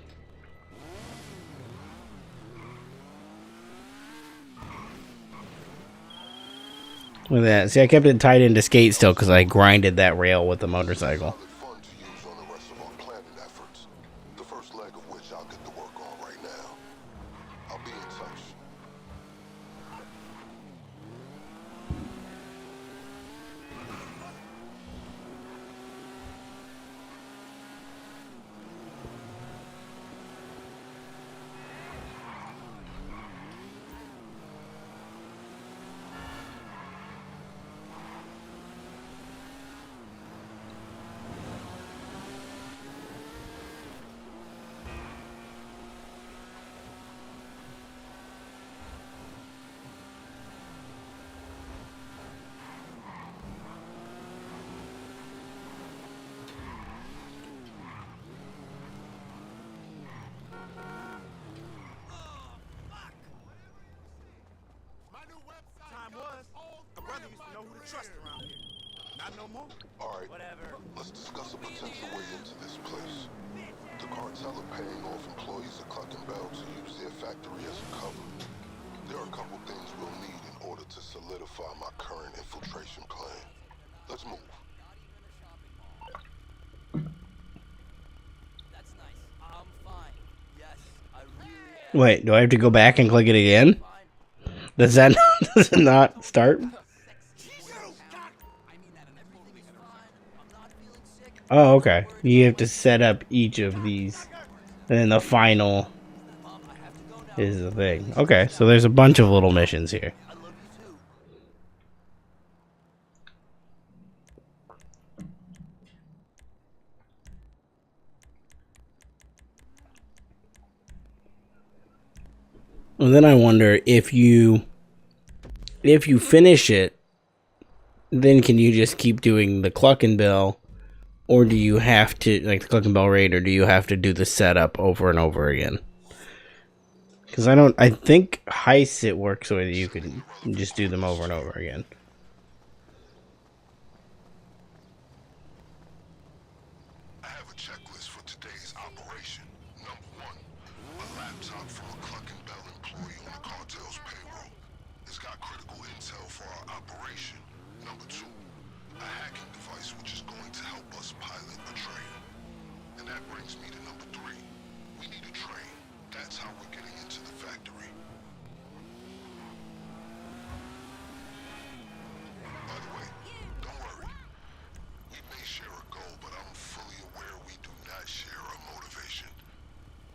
Look at that. See, I kept it tied into skate still because I grinded that rail with the motorcycle. Solid fund to use on the rest of our planning efforts. The first leg of which I'll get to work on right now. I'll be in touch. Alright, let's discuss a potential way into this place. The cartel are paying off employees of Cluck and Bell to use their factory as a cover. There are a couple things we'll need in order to solidify my current infiltration plan. Let's move. That's nice. I'm fine. Yes, I really Wait, do I have to go back and click it again? Does that does it not start? Oh, okay. You have to set up each of these, and then the final is the thing. Okay, so there's a bunch of little missions here. And then I wonder if you finish it, then can you just keep doing the Cluck and Bell, or do you have to, like the Cluck and Bell raid, or do you have to do the setup over and over again? Because I think heists it works so that you can just do them over and over again. I have a checklist for today's operation. Number 1, a laptop from a Cluck and Bell employee on the cartel's payroll. It's got critical intel for our operation. Number 2, a hacking device which is going to help us pilot a train. And that brings me to number 3. We need a train. That's how we're getting into the factory. By the way, don't worry. We may share a goal, but I'm fully aware we do not share a motivation.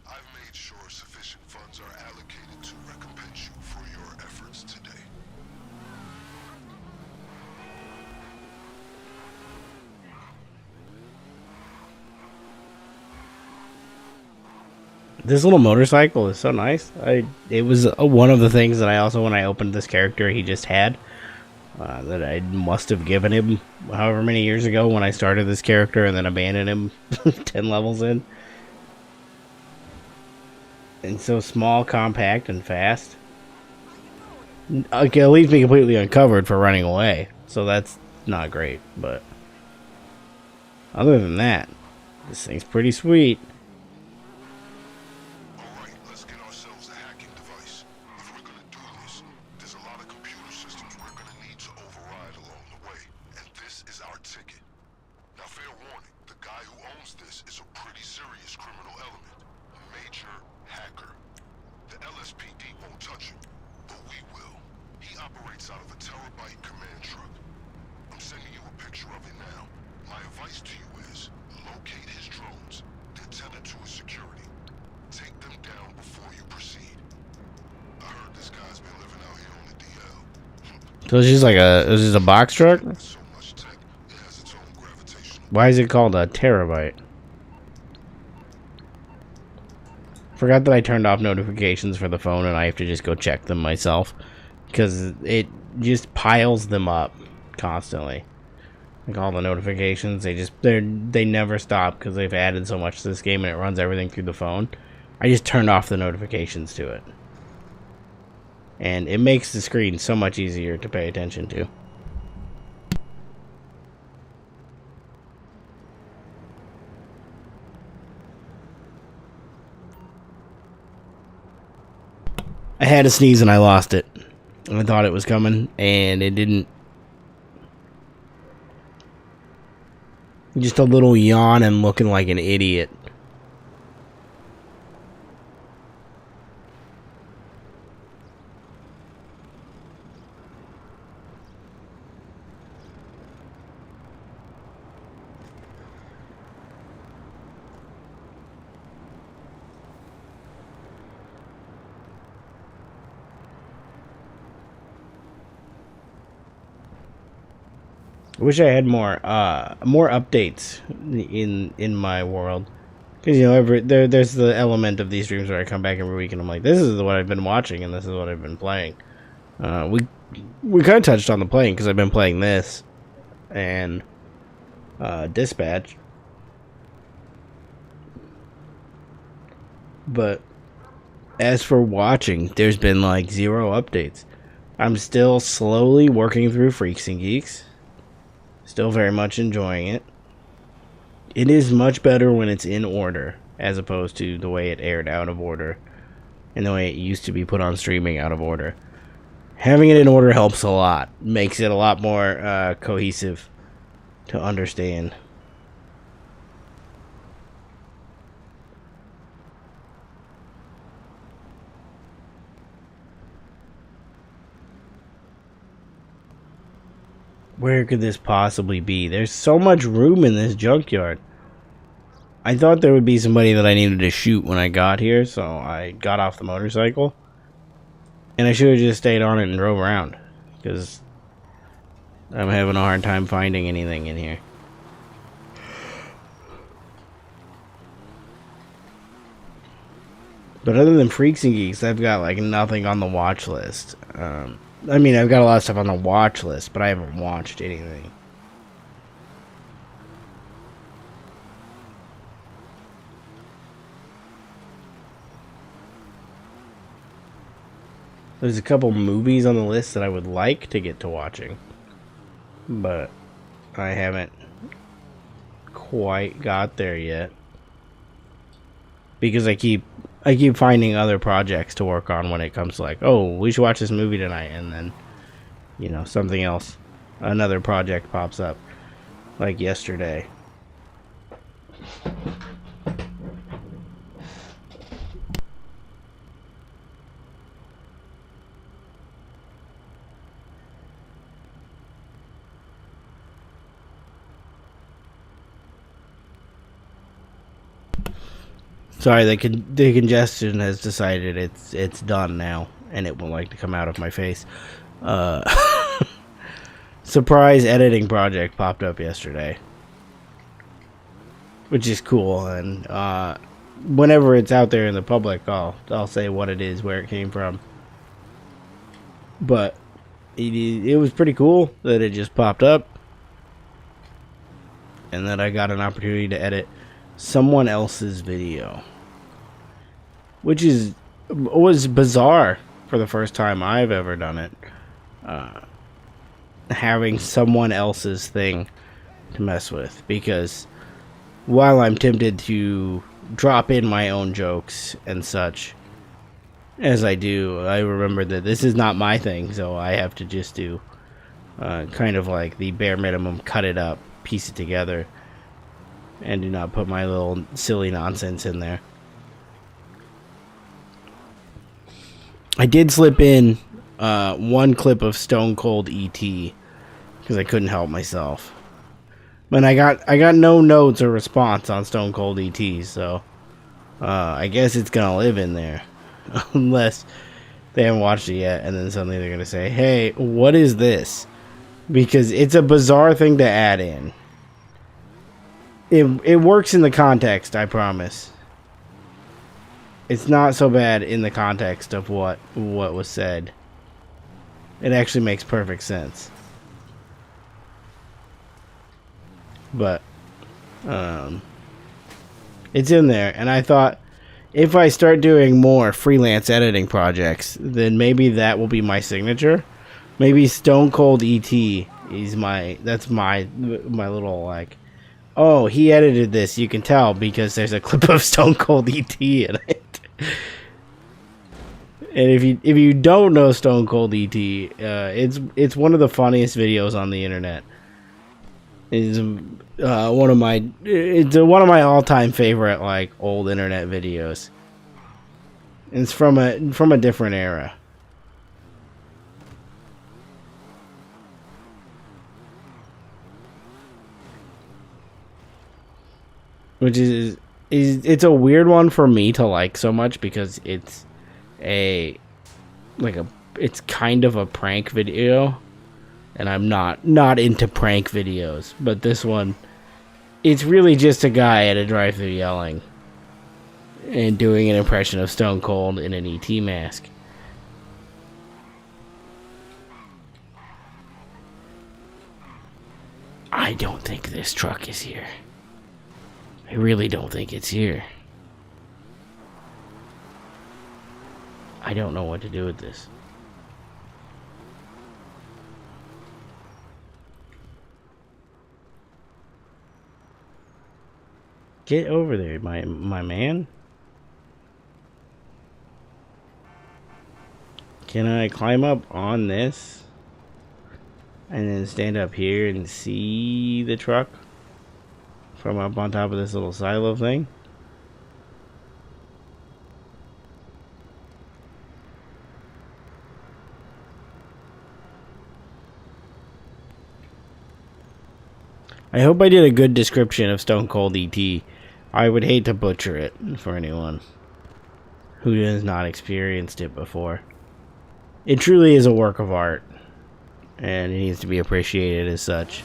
I've made sure sufficient funds are allocated to recompense you for your efforts today. This little motorcycle is so nice. It was one of the things that I also, when I opened this character, he just had. That I must have given him however many years ago when I started this character and then abandoned him 10 levels in. And so small, compact, and fast. Okay, it leaves me completely uncovered for running away. So that's not great, but other than that, this thing's pretty sweet. Alright, let's get ourselves a hacking device. If we're gonna do this, there's a lot of computer systems we're gonna need to override along the way. And this is our ticket. Now, fair warning, the guy who owns this is a pretty serious criminal element. A major hacker. The LSPD won't touch him, but we will. He operates out of a terabyte command truck. I'm sending you a picture of it now. My advice to you is, locate his drones. They're tethered to his security. Take them down before you proceed. I heard this guy's been living out here on the DL. So it's just like it's just a box truck? So much tech, it has its own gravitational. Why is it called a terabyte? Forgot that I turned off notifications for the phone and I have to just go check them myself. Because it just piles them up constantly. Like all the notifications, they never stop because they've added so much to this game and it runs everything through the phone. I just turned off the notifications to it. And it makes the screen so much easier to pay attention to. I had a sneeze and I lost it. I thought it was coming and it didn't. Just a little yawn and looking like an idiot. I wish I had more updates in my world, because you know there's the element of these streams where I come back every week and I'm like, this is what I've been watching and this is what I've been playing. We kind of touched on the playing because I've been playing this and Dispatch, but as for watching, there's been like 0 updates. I'm still slowly working through Freaks and Geeks. Still very much enjoying it. It is much better when it's in order, as opposed to the way it aired out of order, and the way it used to be put on streaming out of order. Having it in order helps a lot. Makes it a lot more cohesive to understand. Where could this possibly be? There's so much room in this junkyard. I thought there would be somebody that I needed to shoot when I got here, so I got off the motorcycle. And I should have just stayed on it and drove around, because I'm having a hard time finding anything in here. But other than Freaks and Geeks, I've got like nothing on the watch list. I mean, I've got a lot of stuff on the watch list, but I haven't watched anything. There's a couple movies on the list that I would like to get to watching, but I haven't quite got there yet. Because I keep finding other projects to work on when it comes to like, oh, we should watch this movie tonight, and then, you know, something else, another project pops up, like yesterday. Sorry, the congestion has decided it's done now, and it won't like to come out of my face. Surprise editing project popped up yesterday, which is cool, and whenever it's out there in the public, I'll say what it is, where it came from. But it was pretty cool that it just popped up, and that I got an opportunity to edit someone else's video, which was bizarre for the first time I've ever done it. Having someone else's thing to mess with, because while I'm tempted to drop in my own jokes and such, as I do, I remember that this is not my thing, so I have to just do kind of like the bare minimum, cut it up, piece it together, and do not put my little silly nonsense in there. I did slip in one clip of Stone Cold E.T. because I couldn't help myself. But I got no notes or response on Stone Cold E.T., so I guess it's gonna live in there. Unless they haven't watched it yet, and then suddenly they're gonna say, hey, what is this? Because it's a bizarre thing to add in. It works in the context, I promise. It's not so bad in the context of what was said. It actually makes perfect sense. But it's in there, and I thought if I start doing more freelance editing projects, then maybe that will be my signature. Maybe Stone Cold E.T. is my little like, oh, he edited this, you can tell because there's a clip of Stone Cold E.T. in it. And if you don't know Stone Cold E.T., it's one of the funniest videos on the internet. It's one of my all-time favorite like old internet videos. It's from a different era. Which is it's a weird one for me to like so much because it's it's kind of a prank video, and I'm not into prank videos, but this one, it's really just a guy at a drive-thru yelling and doing an impression of Stone Cold in an ET mask. I don't think this truck is here. I really don't think it's here. I don't know what to do with this. Get over there, my man. Can I climb up on this? And then stand up here and see the truck? From up on top of this little silo thing? I hope I did a good description of Stone Cold E.T. I would hate to butcher it for anyone who has not experienced it before. It truly is a work of art, and it needs to be appreciated as such.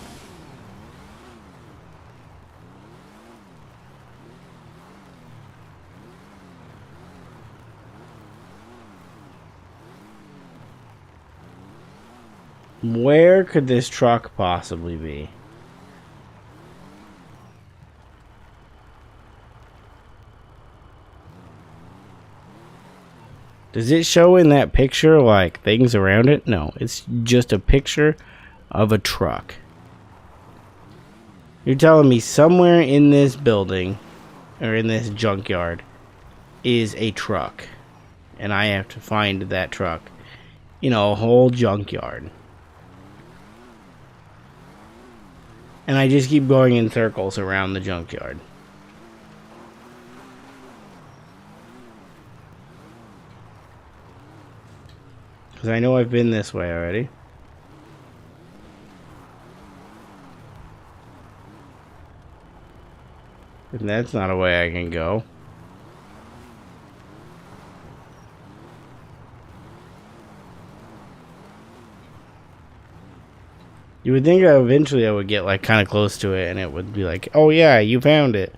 Where could this truck possibly be? Does it show in that picture, like, things around it? No, it's just a picture of a truck. You're telling me somewhere in this building, or in this junkyard, is a truck. And I have to find that truck in a whole junkyard. And I just keep going in circles around the junkyard. Because I know I've been this way already. And that's not a way I can go. You would think eventually I would get like kind of close to it and it would be like, oh yeah, you found it.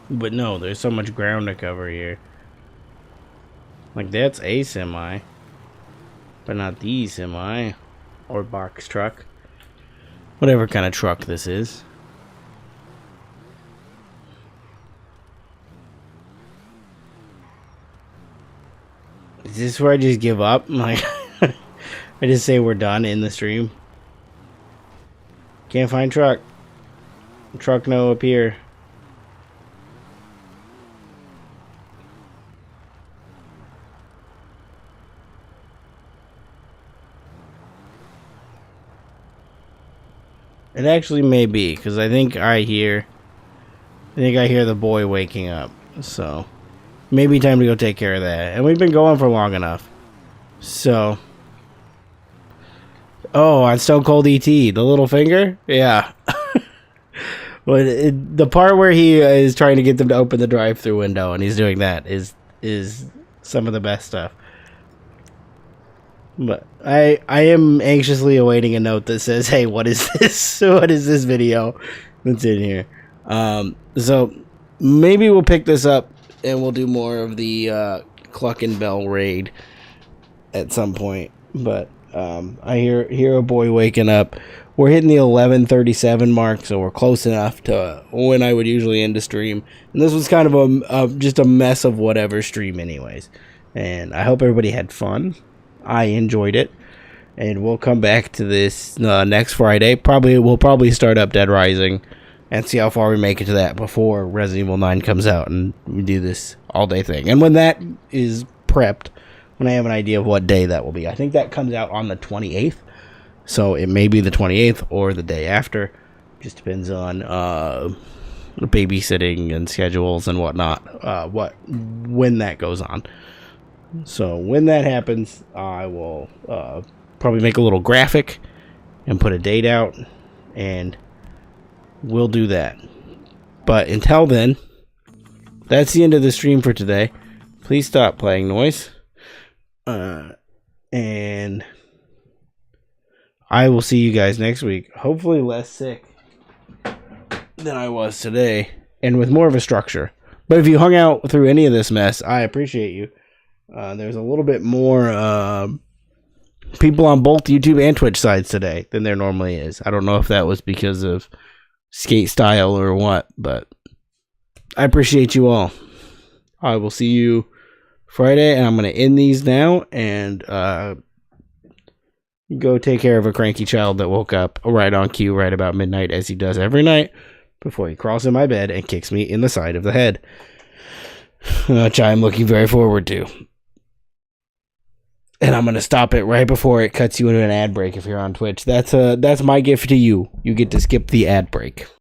But no, there's so much ground to cover here. Like, that's a semi. But not the semi. Or box truck. Whatever kind of truck this is. Is this where I just give up? Like, I just say we're done in the stream. Can't find truck. Truck no appear. It actually may be, because I think I hear the boy waking up. So, maybe time to go take care of that. And we've been going for long enough. So, oh, on Stone Cold E.T., the little finger? Yeah. Well, the part where he is trying to get them to open the drive-thru window, and he's doing that, is some of the best stuff. But I am anxiously awaiting a note that says, hey, what is this? What is this video that's in here? So maybe we'll pick this up and we'll do more of the Cluck and Bell raid at some point. But I hear a boy waking up. We're hitting the 11:37 mark, so we're close enough to when I would usually end a stream. And this was kind of just a mess of whatever stream anyways. And I hope everybody had fun. I enjoyed it, and we'll come back to this next Friday. We'll probably start up Dead Rising and see how far we make it to that before Resident Evil 9 comes out, and we do this all day thing. And when that is prepped, when I have an idea of what day that will be, I think that comes out on the 28th, so it may be the 28th or the day after. Just depends on babysitting and schedules and whatnot. When that goes on. So when that happens, I will probably make a little graphic and put a date out, and we'll do that. But until then, that's the end of the stream for today. Please stop playing noise. And I will see you guys next week. Hopefully less sick than I was today, and with more of a structure. But if you hung out through any of this mess, I appreciate you. There's a little bit more people on both YouTube and Twitch sides today than there normally is. I don't know if that was because of skate style or what, but I appreciate you all. I will see you Friday, and I'm going to end these now, and go take care of a cranky child that woke up right on cue right about midnight, as he does every night, before he crawls in my bed and kicks me in the side of the head. Which I'm looking very forward to. And I'm going to stop it right before it cuts you into an ad break if you're on Twitch. That's my gift to you. You get to skip the ad break.